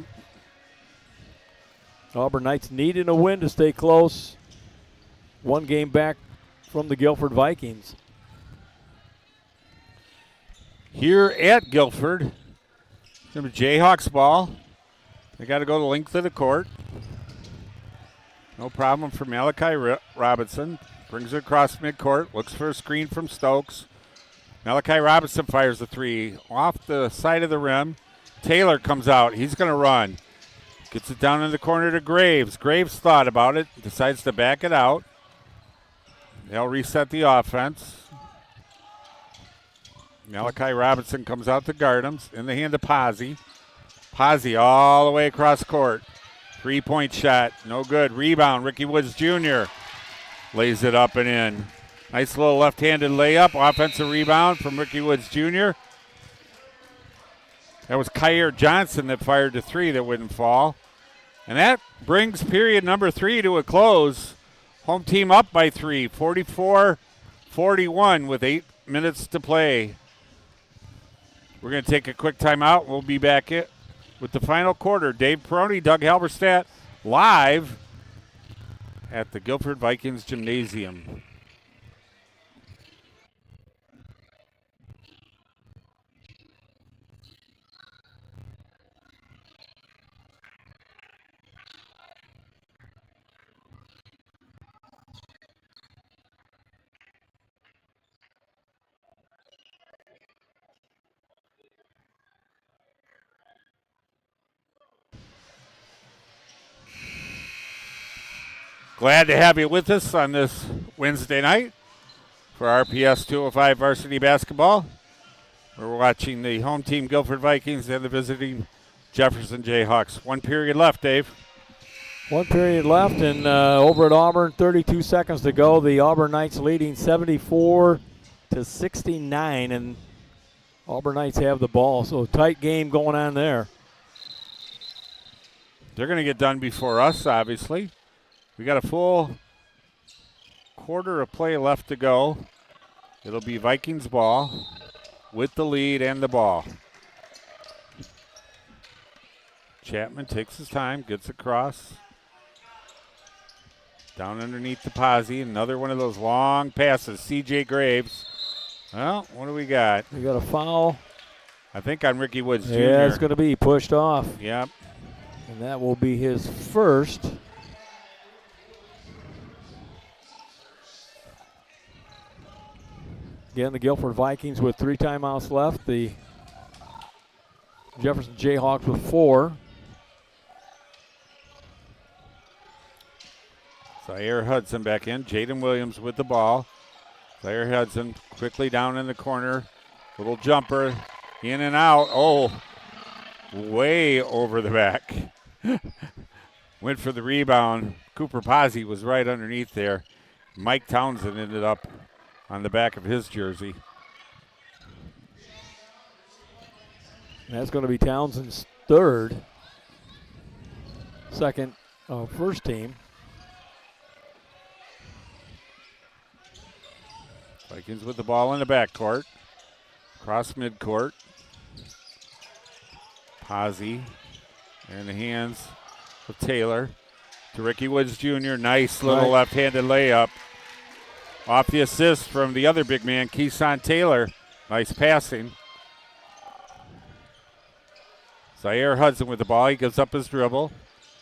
Speaker 2: Auburn Knights needing a win to stay close. One game back from the Guilford Vikings.
Speaker 1: Here at Guilford, the Jayhawks ball. They got to go the length of the court. No problem for Malachi Robinson. Brings it across midcourt. Looks for a screen from Stokes. Malachi Robinson fires the three off the side of the rim. Taylor comes out. He's going to run. Gets it down in the corner to Graves. Graves thought about it. Decides to back it out. They'll reset the offense. Malachi Robinson comes out to guard him. In the hand of Pazzi. Pazzi all the way across court. 3-point shot. No good. Rebound. Ricky Woods Jr. lays it up and in. Nice little left-handed layup. Offensive rebound from Ricky Woods Jr. That was Kyer Johnson that fired the three that wouldn't fall. And that brings period number 3 to a close. Home team up by 3, 44-41 with 8 minutes to play. We're going to take a quick timeout. We'll be back with the final quarter. Dave Peroni, Doug Halberstadt, live at the Guilford Vikings Gymnasium. Glad to have you with us on this Wednesday night for RPS 205 varsity basketball. We're watching the home team Guilford Vikings and the visiting Jefferson Jayhawks. 1 period left, Dave.
Speaker 2: 1 period left, and over at Auburn, 32 seconds to go. The Auburn Knights leading 74-69, and Auburn Knights have the ball. So tight game going on there.
Speaker 1: They're going to get done before us, obviously. We got a full quarter of play left to go. It'll be Vikings ball with the lead and the ball. Chapman takes his time, gets across. Down underneath the Pazzi. Another one of those long passes. C.J. Graves. Well, what do we got?
Speaker 2: We got a foul.
Speaker 1: I think on Ricky Woods Jr.
Speaker 2: Yeah, it's going to be pushed off.
Speaker 1: Yep.
Speaker 2: And that will be his first. Again, the Guilford Vikings with 3 timeouts left. The Jefferson Jayhawks with 4.
Speaker 1: Zaire Hudson back in. Jaden Williams with the ball. Zaire Hudson quickly down in the corner. Little jumper. In and out. Oh, way over the back. Went for the rebound. Cooper Pazzi was right underneath there. Mike Townsend ended up on the back of his jersey.
Speaker 2: That's going to be Townsend's third. First team.
Speaker 1: Vikings with the ball in the backcourt. Cross midcourt. Pazzi in the hands of Taylor to Ricky Woods Jr. Nice little left-handed layup. Off the assist from the other big man, Keeson Taylor. Nice passing. Zaire Hudson with the ball. He gives up his dribble.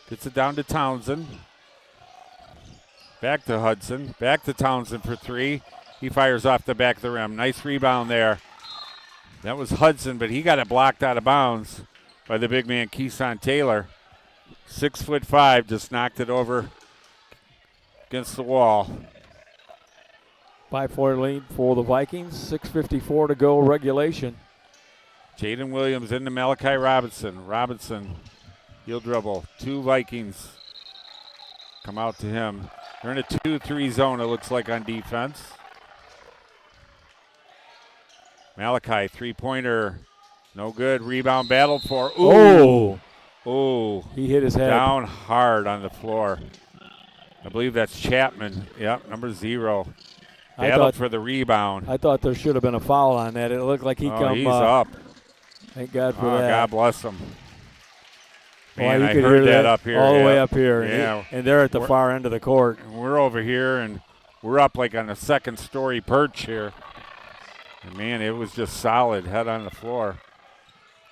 Speaker 1: Gets it down to Townsend. Back to Hudson. Back to Townsend for 3. He fires off the back of the rim. Nice rebound there. That was Hudson, but he got it blocked out of bounds by the big man, Keeson Taylor. 6'5", just knocked it over against the wall.
Speaker 2: 5-4 lead for the Vikings. 6:54 to go regulation.
Speaker 1: Jaden Williams into Malachi Robinson. Robinson, he'll dribble. 2 Vikings come out to him. They're in a 2-3 zone, it looks like, on defense. Malachi, 3-pointer. No good. Rebound battle for. Ooh. Oh.
Speaker 2: He hit his head.
Speaker 1: Down hard on the floor. I believe that's Chapman. Yep, number 0. Battled for the rebound.
Speaker 2: I thought there should have been a foul on that. It looked like
Speaker 1: he's up.
Speaker 2: Thank God for that.
Speaker 1: God bless him. Man,
Speaker 2: you
Speaker 1: I
Speaker 2: could
Speaker 1: heard
Speaker 2: hear
Speaker 1: that up here.
Speaker 2: all the
Speaker 1: yeah.
Speaker 2: way up here.
Speaker 1: Yeah.
Speaker 2: And they're at the far end of the court.
Speaker 1: And we're over here, and we're up like on a second-story perch here. And, man, it was just solid, head on the floor.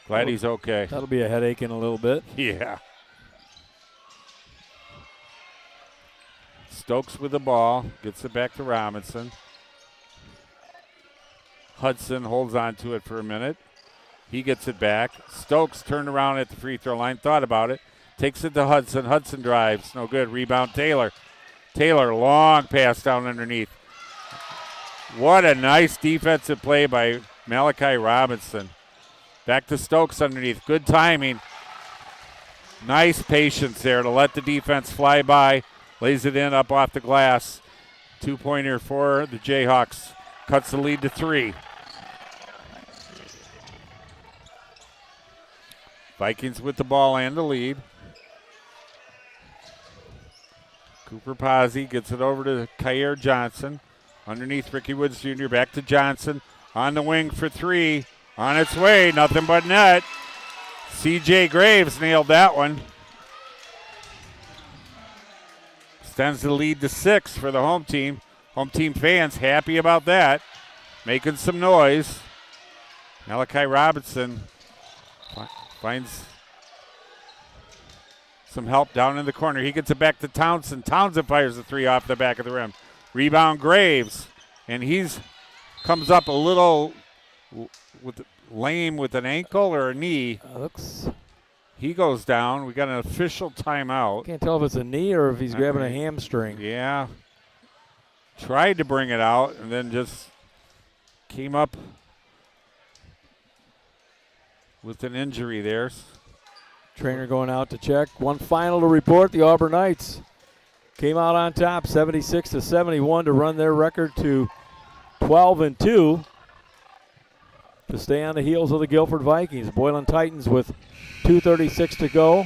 Speaker 1: Glad he's okay.
Speaker 2: That'll be a headache in a little bit.
Speaker 1: Yeah. Stokes with the ball, gets it back to Robinson. Hudson holds on to it for a minute. He gets it back. Stokes turned around at the free throw line, thought about it, takes it to Hudson. Hudson drives, no good. Rebound Taylor. Taylor, long pass down underneath. What a nice defensive play by Malachi Robinson. Back to Stokes underneath. Good timing. Nice patience there to let the defense fly by. Lays it in up off the glass. 2-pointer for the Jayhawks. Cuts the lead to 3. Vikings with the ball and the lead. Cooper Posey gets it over to Kyer Johnson. Underneath Ricky Woods Jr. Back to Johnson. On the wing for 3. On its way. Nothing but net. C.J. Graves nailed that one. Extends the lead to 6 for the home team. Home team fans happy about that. Making some noise. Malachi Robinson finds some help down in the corner. He gets it back to Townsend. Townsend fires the 3 off the back of the rim. Rebound Graves. And he's comes up a little lame with an ankle or a knee. He goes down. We got an official timeout.
Speaker 2: Can't tell if it's a knee or if he's grabbing a hamstring.
Speaker 1: Yeah. Tried to bring it out and then just came up with an injury there.
Speaker 2: Trainer going out to check. One final to report. The Auburn Knights came out on top 76-71 to run their record to 12-2 to stay on the heels of the Guilford Vikings. Boylan Titans with 2:36 to go,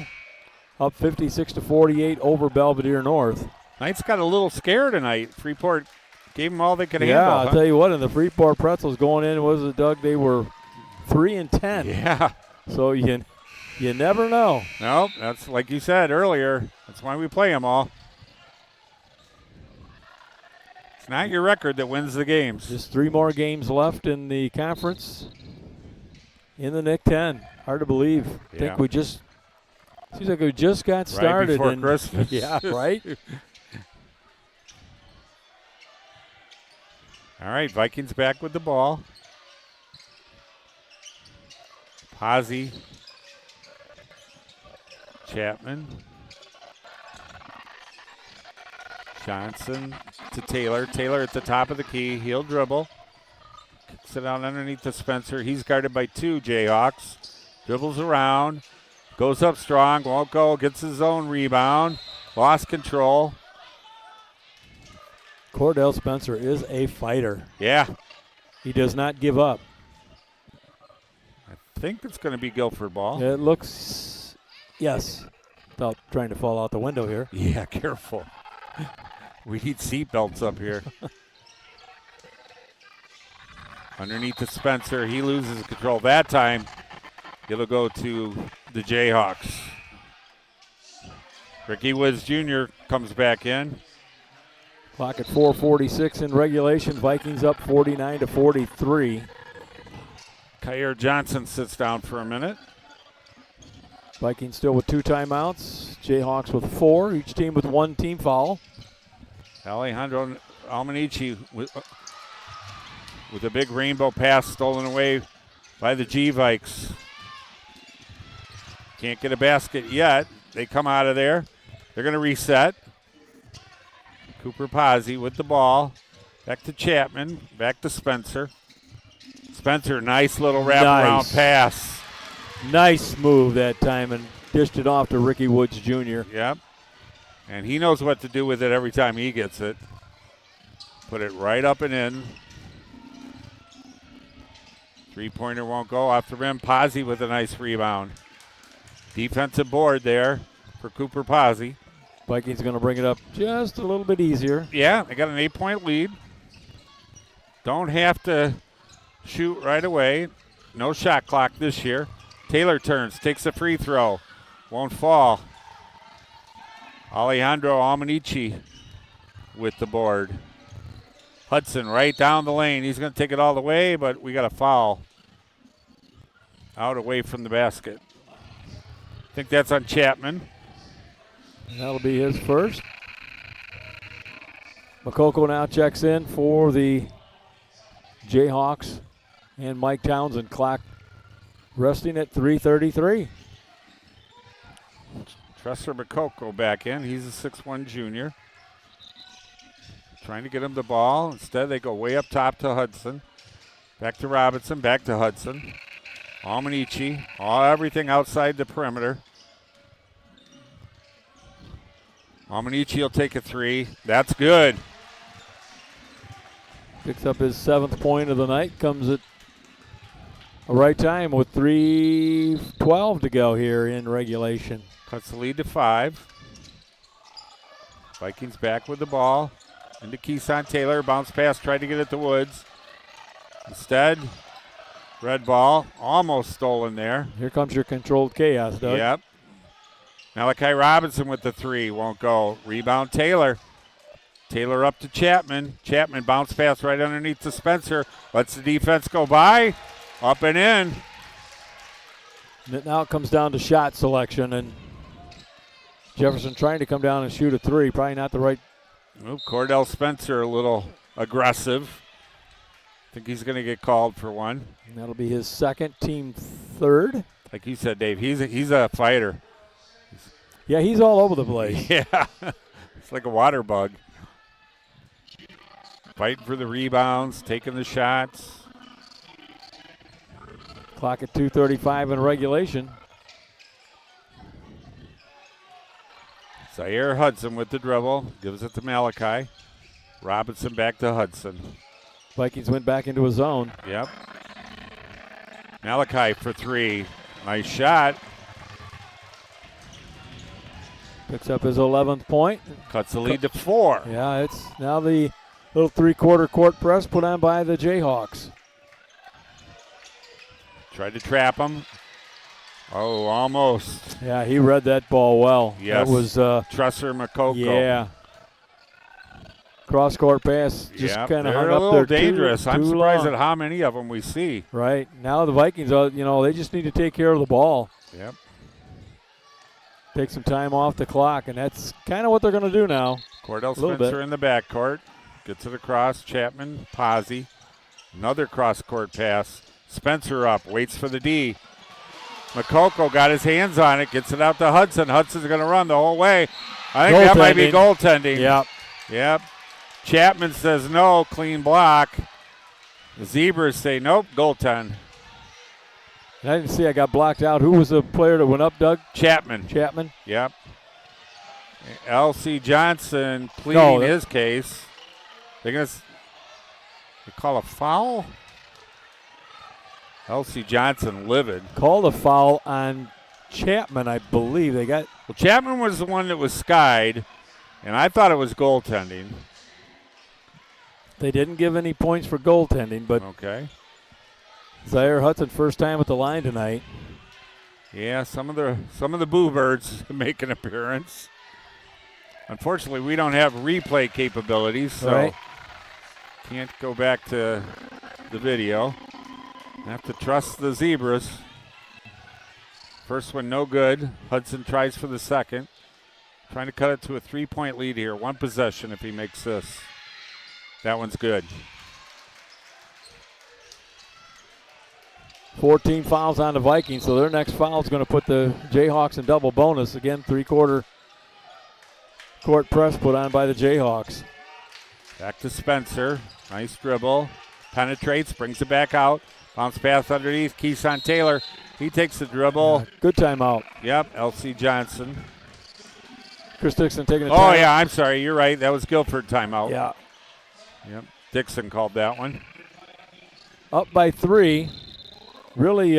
Speaker 2: up 56-48 over Belvedere North.
Speaker 1: Knights got a little scared tonight. Freeport gave them all they could handle.
Speaker 2: Yeah, I'll tell you what, in the Freeport Pretzels going in, was it, Doug? They were 3-10.
Speaker 1: Yeah.
Speaker 2: So you never know.
Speaker 1: No, that's like you said earlier. That's why we play them all. It's not your record that wins the games.
Speaker 2: Just 3 more games left in the conference. In the Nick 10. Hard to believe. I think we just seems like we just got started.
Speaker 1: Right before Christmas.
Speaker 2: Yeah, right?
Speaker 1: All right, Vikings back with the ball. Posey. Chapman. Johnson to Taylor. Taylor at the top of the key. He'll dribble. Kicks it out underneath to Spencer. He's guarded by 2 Jayhawks. Dribbles around. Goes up strong. Won't go. Gets his own rebound. Lost control.
Speaker 2: Cordell Spencer is a fighter.
Speaker 1: Yeah.
Speaker 2: He does not give up.
Speaker 1: I think it's going to be Guilford ball.
Speaker 2: It looks, yes. Without trying to fall out the window here.
Speaker 1: Yeah, careful. We need seatbelts up here. Underneath to Spencer. He loses control. That time, it'll go to the Jayhawks. Ricky Woods Jr. comes back in.
Speaker 2: Clock at 4:46 in regulation. Vikings up 49-43.
Speaker 1: Kyer Johnson sits down for a minute.
Speaker 2: Vikings still with 2 timeouts. Jayhawks with 4. Each team with 1 team foul.
Speaker 1: Alejandro Almanici with a big rainbow pass stolen away by the G-Vikes. Can't get a basket yet. They come out of there. They're going to reset. Cooper Posey with the ball. Back to Chapman. Back to Spencer. Spencer, nice little wraparound pass.
Speaker 2: Nice move that time and dished it off to Ricky Woods Jr.
Speaker 1: Yep. And he knows what to do with it every time he gets it. Put it right up and in. 3-pointer won't go off the rim. Posey with a nice rebound. Defensive board there for Cooper Posey.
Speaker 2: Vikings going to bring it up just a little bit easier.
Speaker 1: Yeah, they got an 8-point lead. Don't have to shoot right away. No shot clock this year. Taylor turns, takes a free throw. Won't fall. Alejandro Almanici with the board. Hudson right down the lane. He's going to take it all the way, but we got a foul. Out away from the basket. I think that's on Chapman.
Speaker 2: And that'll be his first. Makoko now checks in for the Jayhawks. And Mike Townsend, clock resting at 3:33.
Speaker 1: Tresser Makoko back in. He's a 6'1 junior. Trying to get him the ball. Instead, they go way up top to Hudson. Back to Robinson, back to Hudson. Almanici, everything outside the perimeter. Almanici will take a three. That's good.
Speaker 2: Picks up his 7th point of the night. Comes at a right time with 3:12 to go here in regulation.
Speaker 1: Cuts the lead to 5. Vikings back with the ball. Into Keeson Taylor. Bounce pass, tried to get it to Woods. Instead, red ball. Almost stolen there.
Speaker 2: Here comes your controlled chaos, Doug.
Speaker 1: Yep. Malachi Robinson with the 3. Won't go. Rebound Taylor. Taylor up to Chapman. Chapman bounce pass right underneath to Spencer. Lets the defense go by. Up and in.
Speaker 2: Now it comes down to shot selection, and Jefferson trying to come down and shoot a 3. Probably not the right.
Speaker 1: Cordell Spencer a little aggressive. I think he's going to get called for one.
Speaker 2: And that'll be his 2nd, team 3rd.
Speaker 1: Like you said, Dave, he's a fighter.
Speaker 2: Yeah, he's all over the place.
Speaker 1: Yeah. It's like a water bug. Fighting for the rebounds, taking the shots.
Speaker 2: Clock at 2:35 in regulation.
Speaker 1: Zaire Hudson with the dribble. Gives it to Malachi. Robinson back to Hudson.
Speaker 2: Vikings went back into a zone.
Speaker 1: Yep. Malachi for 3. Nice shot.
Speaker 2: Picks up his 11th point.
Speaker 1: Cuts the lead to 4.
Speaker 2: Yeah, it's now the little 3-quarter court press put on by the Jayhawks.
Speaker 1: Tried to trap him. Oh, almost.
Speaker 2: Yeah, he read that ball well.
Speaker 1: Yes.
Speaker 2: That was
Speaker 1: Tresser Makoko.
Speaker 2: Yeah. Cross-court pass just kind of hung
Speaker 1: They're a
Speaker 2: up
Speaker 1: little
Speaker 2: there
Speaker 1: dangerous.
Speaker 2: too
Speaker 1: I'm surprised
Speaker 2: long.
Speaker 1: at how many of them we see.
Speaker 2: Right. Now the Vikings, they just need to take care of the ball.
Speaker 1: Yep.
Speaker 2: Take some time off the clock, and that's kind of what they're going to do now.
Speaker 1: Cordell Spencer in the backcourt. Gets it across. Chapman, Pozzi. Another cross-court pass. Spencer up. Waits for the D. Makoko got his hands on it. Gets it out to Hudson. Hudson's going to run the whole way. I think that might be goaltending. Yep. Chapman says no. Clean block. The Zebras say nope. Goaltend.
Speaker 2: And I didn't see. I got blocked out. Who was the player that went up, Doug?
Speaker 1: Chapman. Yep. L.C. Johnson pleading his case. They're going to call a foul? L.C. Johnson livid.
Speaker 2: Called a foul on Chapman, I believe. Well,
Speaker 1: Chapman was the one that was skied, and I thought it was goaltending.
Speaker 2: They didn't give any points for goaltending, but
Speaker 1: okay.
Speaker 2: Zaire Hudson first time at the line tonight.
Speaker 1: Yeah, some of the Boo Birds make an appearance. Unfortunately, we don't have replay capabilities, so can't go back to the video. Have to trust the Zebras. First one no good. Hudson tries for the second. Trying to cut it to a 3-point lead here. One possession if he makes this. That one's good.
Speaker 2: 14 fouls on the Vikings, so their next foul is going to put the Jayhawks in double bonus. Again, 3-quarter court press put on by the Jayhawks.
Speaker 1: Back to Spencer. Nice dribble. Penetrates, brings it back out. Bounce pass underneath. Keeson Taylor. He takes the dribble.
Speaker 2: Good timeout.
Speaker 1: Yep, L.C. Johnson.
Speaker 2: Chris Dixon taking a
Speaker 1: timeout. Oh, yeah, I'm sorry. You're right. That was Guilford timeout.
Speaker 2: Yeah.
Speaker 1: Yep, Dixon called that one.
Speaker 2: Up by 3. Really,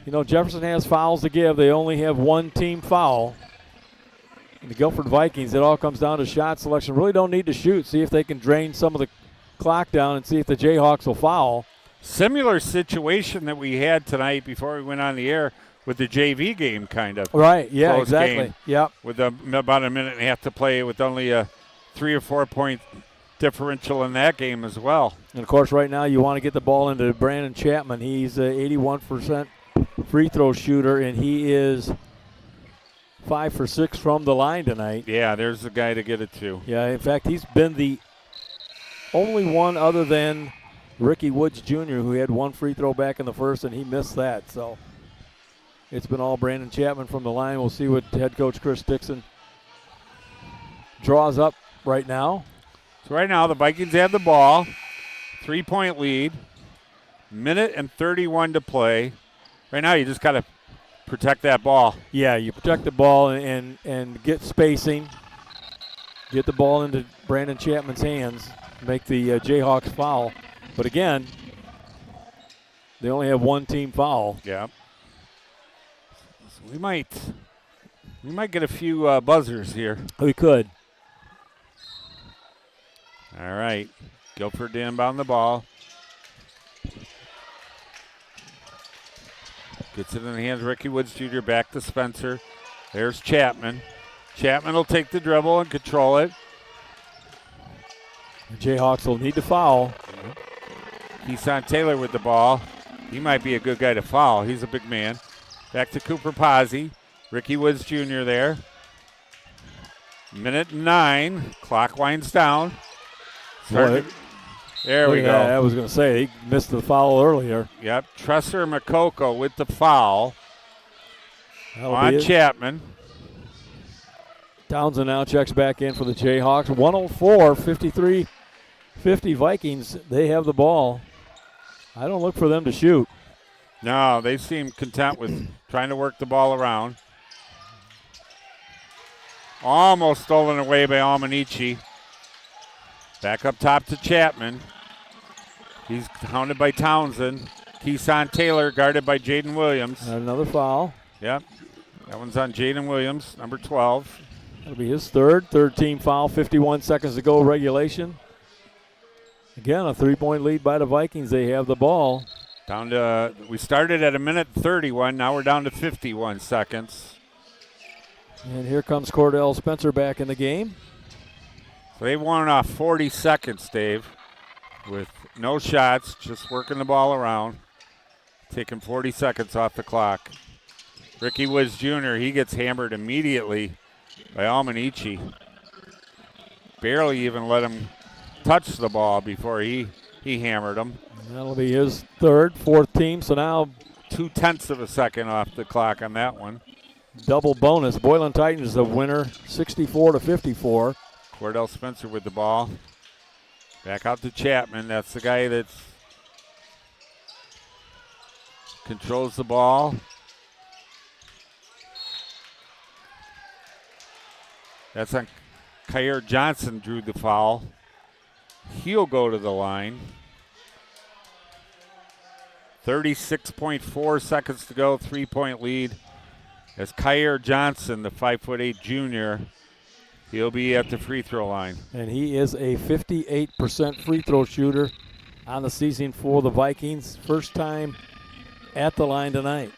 Speaker 2: Jefferson has fouls to give. They only have one team foul. And the Guilford Vikings, it all comes down to shot selection. Really don't need to shoot. See if they can drain some of the clock down and see if the Jayhawks will foul.
Speaker 1: Similar situation that we had tonight before we went on the air with the JV game, kind of.
Speaker 2: Right, yeah,
Speaker 1: Close
Speaker 2: exactly.
Speaker 1: game
Speaker 2: Yep.
Speaker 1: with about a minute and a half to play, with only a 3 or 4 point differential in that game as well.
Speaker 2: And, of course, right now you want to get the ball into Brandon Chapman. He's an 81% free throw shooter, and he is 5 for 6 from the line tonight.
Speaker 1: Yeah, there's the guy to get it to.
Speaker 2: Yeah, in fact, he's been the only one other than Ricky Woods Jr., who had 1 free throw back in the first, and he missed that. So it's been all Brandon Chapman from the line. We'll see what head coach Chris Dixon draws up right now.
Speaker 1: So right now the Vikings have the ball, 3-point lead, minute and 31 to play. Right now you just got to protect that ball.
Speaker 2: Yeah, you protect the ball and get spacing, get the ball into Brandon Chapman's hands, make the Jayhawks foul. But again, they only have 1 team foul.
Speaker 1: Yeah. So we might get a few buzzers here.
Speaker 2: We could.
Speaker 1: All right. Guilford to inbound the ball. Gets it in the hands of Ricky Woods Jr. Back to Spencer. There's Chapman. Chapman will take the dribble and control it.
Speaker 2: The Jayhawks will need to foul.
Speaker 1: Keeson Taylor with the ball. He might be a good guy to foul. He's a big man. Back to Cooper Pazzi. Ricky Woods Jr. there. Minute 9. Clock winds down. There we go.
Speaker 2: I was going to say, he missed the foul earlier.
Speaker 1: Yep. Tresser Makoko with the foul on Chapman.
Speaker 2: Townsend now checks back in for the Jayhawks. 104, 53-50 Vikings. They have the ball. I don't look for them to shoot.
Speaker 1: No, they seem content with trying to work the ball around. Almost stolen away by Almanici. Back up top to Chapman. He's hounded by Townsend. Keeson Taylor guarded by Jaden Williams.
Speaker 2: Another foul.
Speaker 1: Yep. That one's on Jaden Williams, number 12.
Speaker 2: That'll be his third team foul. 51 seconds to go regulation. Again, a 3-point lead by the Vikings. They have the ball.
Speaker 1: Down to, we started at a minute 31. Now we're down to 51 seconds.
Speaker 2: And here comes Cordell Spencer back in the game.
Speaker 1: So they've won off 40 seconds, Dave, with no shots, just working the ball around, taking 40 seconds off the clock. Ricky Woods Jr., he gets hammered immediately by Almanici. Barely even let him touch the ball before he hammered him.
Speaker 2: That'll be his third, 4th team. So now
Speaker 1: 0.2 of a second off the clock on that one.
Speaker 2: Double bonus. Boylan Titans the winner, 64-54.
Speaker 1: Cordell Spencer with the ball. Back out to Chapman. That's the guy that controls the ball. That's on Kyer Johnson, drew the foul. He'll go to the line. 36.4 seconds to go, 3-point lead. As Kyer Johnson, the 5'8" junior, he'll be at the free throw line.
Speaker 2: And he is a 58% free throw shooter on the season for the Vikings. First time at the line tonight.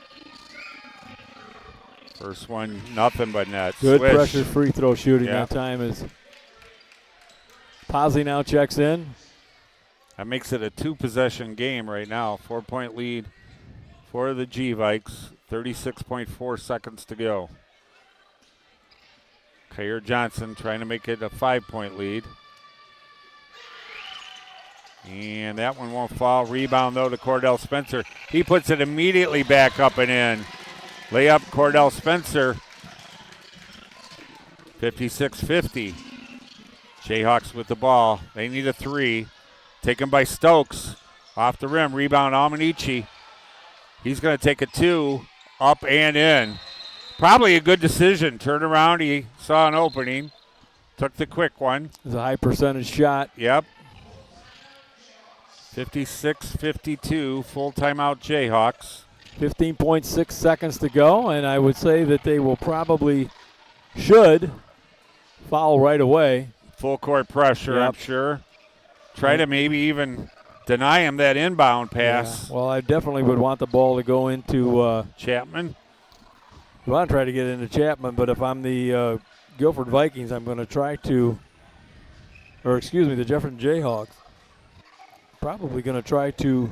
Speaker 1: First one, nothing but net.
Speaker 2: Good
Speaker 1: Swish.
Speaker 2: pressure free throw shooting
Speaker 1: Yeah.
Speaker 2: that time. Is Pazzi now checks in.
Speaker 1: That makes it a 2-possession game right now. 4-point lead for the G-Vikes. 36.4 seconds to go. Kyer Johnson trying to make it a 5-point lead. And that one won't fall. Rebound, though, to Cordell Spencer. He puts it immediately back up and in. Layup, Cordell Spencer. 56-50. Jayhawks with the ball. They need a 3. Taken by Stokes. Off the rim. Rebound, Almanici. He's going to take a 2. Up and in. Probably a good decision. Turned around. He saw an opening. Took the quick one.
Speaker 2: It's a high percentage shot.
Speaker 1: Yep. 56-52. Full timeout Jayhawks.
Speaker 2: 15.6 seconds to go, and I would say that they will probably should foul right away.
Speaker 1: Full court pressure,
Speaker 2: Yep.
Speaker 1: I'm sure. Try to maybe even deny him that inbound pass.
Speaker 2: Yeah. Well, I definitely would want the ball to go into
Speaker 1: Chapman.
Speaker 2: We want to try to get into Chapman, but if I'm the Guilford Vikings, I'm going to try to, or excuse me, the Jefferson Jayhawks, probably going to try to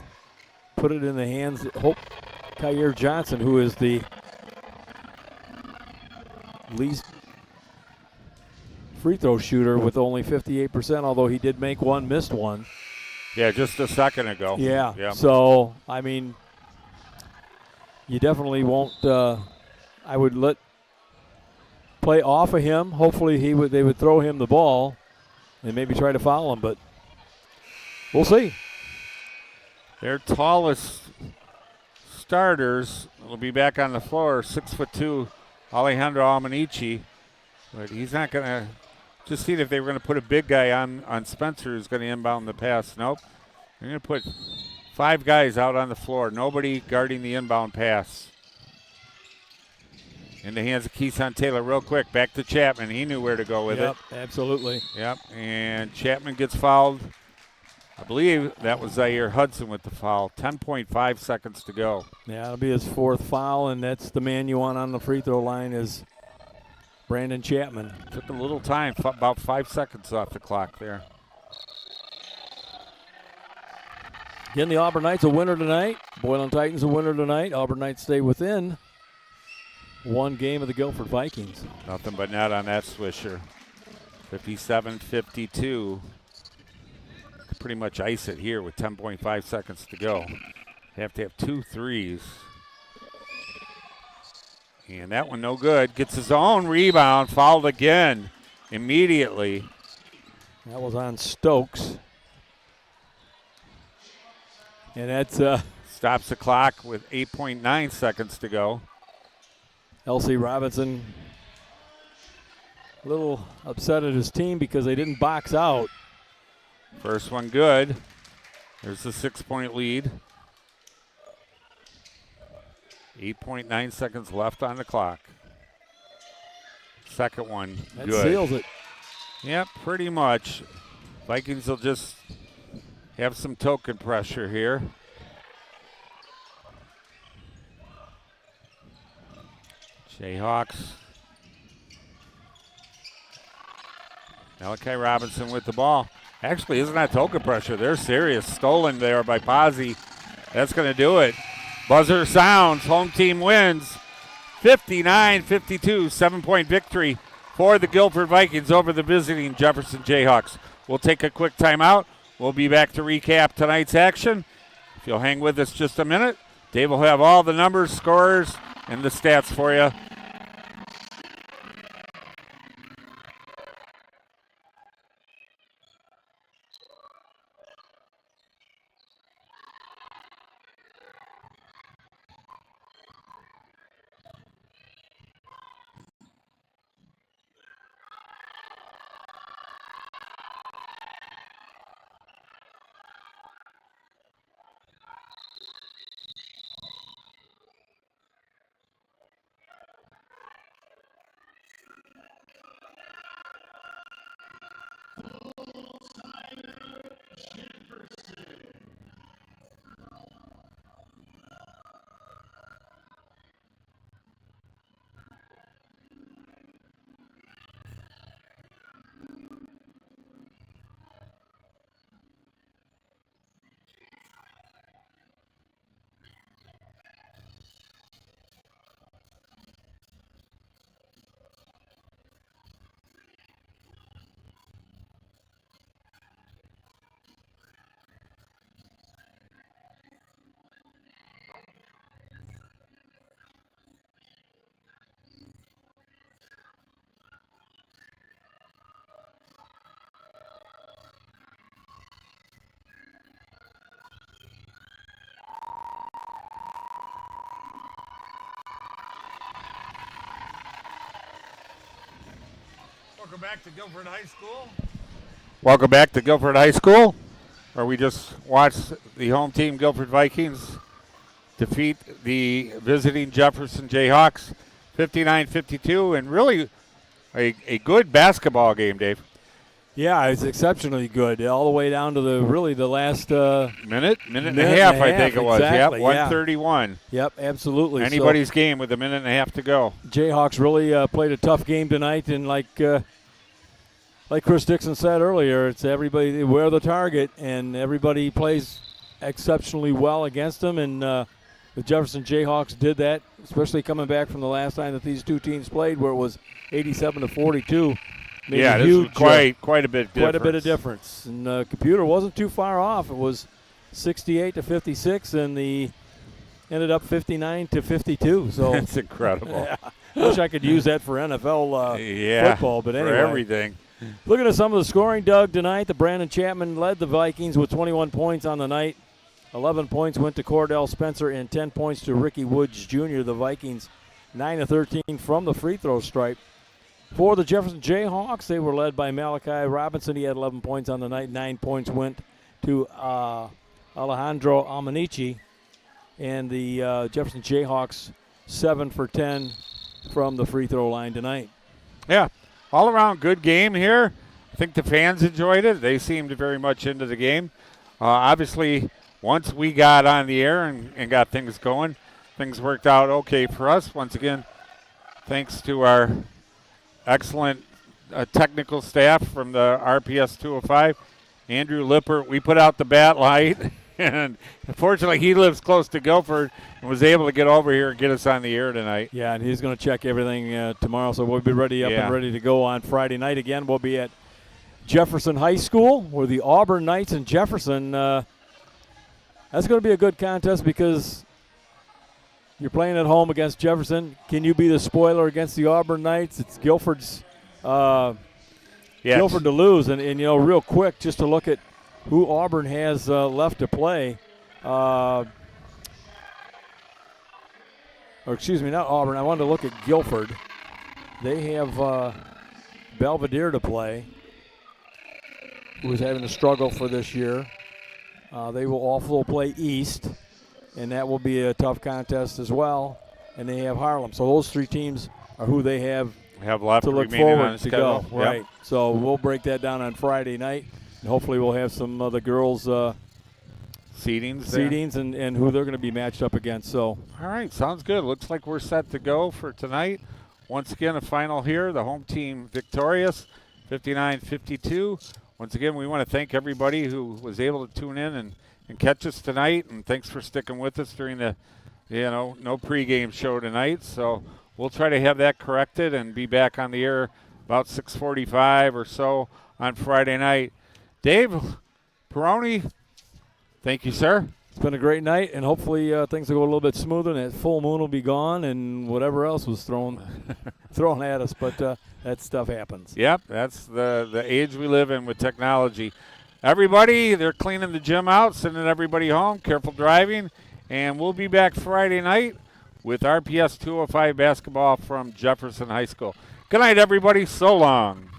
Speaker 2: put it in the hands of Hope Kyer Johnson, who is the least free throw shooter with only 58%, although he did make one, missed one.
Speaker 1: Yeah, just a second ago.
Speaker 2: Yeah. So, I mean, you definitely won't, I would let play off of him. Hopefully they would throw him the ball and maybe try to foul him, but we'll see.
Speaker 1: Their tallest starters will be back on the floor, 6'2", Alejandro Almanici. But he's not going to, just see if they were going to put a big guy on Spencer who's going to inbound the pass. Nope. They're going to put 5 guys out on the floor, nobody guarding the inbound pass. In the hands of Keeson Taylor real quick. Back to Chapman. He knew where to go with it.
Speaker 2: Yep, absolutely.
Speaker 1: Yep, and Chapman gets fouled. I believe that was Zaire Hudson with the foul. 10.5 seconds to go.
Speaker 2: Yeah, it'll be his 4th foul, and that's the man you want on the free throw line is Brandon Chapman.
Speaker 1: Took a little time, about 5 seconds off the clock there.
Speaker 2: Again, the Auburn Knights a winner tonight. Boylan Titans a winner tonight. Auburn Knights stay within one game of the Guilford Vikings.
Speaker 1: Nothing but net on that swisher. 57-52. Pretty much ice it here with 10.5 seconds to go. Have to have 2 threes. And that one no good. Gets his own rebound, fouled again immediately.
Speaker 2: That was on Stokes. And that's
Speaker 1: stops the clock with 8.9 seconds to go.
Speaker 2: L.C. Robinson a little upset at his team because they didn't box out.
Speaker 1: First one good. There's the 6-point lead. 8.9 seconds left on the clock. Second one
Speaker 2: that
Speaker 1: good.
Speaker 2: Seals it.
Speaker 1: Yep, pretty much. Vikings will just have some token pressure here. Jayhawks. Malachi Robinson with the ball. Actually, isn't that token pressure? They're serious. Stolen there by Pozzi. That's going to do it. Buzzer sounds. Home team wins. 59-52. 7-point victory for the Guilford Vikings over the visiting Jefferson Jayhawks. We'll take a quick timeout. We'll be back to recap tonight's action. If you'll hang with us just a minute, Dave will have all the numbers, scores, and the stats for you. Welcome back to Guilford High School. Welcome back to Guilford High School, where we just watched the home team Guilford Vikings defeat the visiting Jefferson
Speaker 2: Yeah, it's exceptionally good, all the way down to the last
Speaker 1: minute and a half, I think it was.
Speaker 2: Exactly,
Speaker 1: Yep, 131.
Speaker 2: Yep, absolutely.
Speaker 1: Anybody's game with a minute and a half to go.
Speaker 2: Jayhawks really played a tough game tonight, and like Chris Dixon said earlier, it's everybody wear the target, and everybody plays exceptionally well against them, and the Jefferson Jayhawks did that, especially coming back from the last time that these two teams played, where it was 87-42.
Speaker 1: Yeah,
Speaker 2: this is
Speaker 1: quite a bit difference.
Speaker 2: Quite a bit of difference. And the computer wasn't too far off. It was 68-56, and the ended up 59-52. So
Speaker 1: that's incredible.
Speaker 2: Yeah, wish I could use that for NFL football, but anyway.
Speaker 1: For everything.
Speaker 2: Looking at some of the scoring, Doug, tonight, the Brandon Chapman led the Vikings with 21 points on the night. 11 points went to Cordell Spencer and 10 points to Ricky Woods Jr. The Vikings 9-13 from the free throw stripe. For the Jefferson Jayhawks, they were led by Malachi Robinson. He had 11 points on the night. 9 points went to Alejandro Almanici. And the Jefferson Jayhawks 7 for 10 from the free throw line tonight.
Speaker 1: Yeah, all around good game here. I think the fans enjoyed it. They seemed very much into the game. Obviously, once we got on the air and got things going, things worked out okay for us. Once again, thanks to our excellent technical staff from the RPS 205. Andrew Lippert, we put out the bat light, and unfortunately he lives close to Guilford and was able to get over here and get us on the air tonight.
Speaker 2: Yeah, and he's going to check everything tomorrow, so we'll be ready and ready to go on Friday night. Again, we'll be at Jefferson High School, where the Auburn Knights in Jefferson. That's going to be a good contest because you're playing at home against Jefferson. Can you be the spoiler against the Auburn Knights? It's Guilford's Guilford to lose. And, you know, real quick, just to look at who Auburn has left to play. Or excuse me, not Auburn. I wanted to look at Guilford. They have Belvedere to play, who is having a struggle for this year. They will also play East, and that will be a tough contest as well. And they have Harlem. So those three teams are who they have
Speaker 1: left
Speaker 2: to look forward to go. Right. Yep. So we'll break that down on Friday night, and hopefully we'll have some of the girls' seedings and who they're going to be matched up against. So
Speaker 1: all right, sounds good. Looks like we're set to go for tonight. Once again, a final here. The home team victorious, 59-52. Once again, we want to thank everybody who was able to tune in and catch us tonight, and thanks for sticking with us during the, no pregame show tonight. So we'll try to have that corrected and be back on the air about 6:45 or so on Friday night. Dave Peroni, thank you, sir.
Speaker 2: It's been a great night, and hopefully things will go a little bit smoother, and that full moon will be gone, and whatever else was thrown at us. But that stuff happens.
Speaker 1: Yep, that's the age we live in with technology. Everybody, they're cleaning the gym out, sending everybody home. Careful driving, and we'll be back Friday night with RPS 205 basketball from Jefferson High School. Good night, everybody. So long.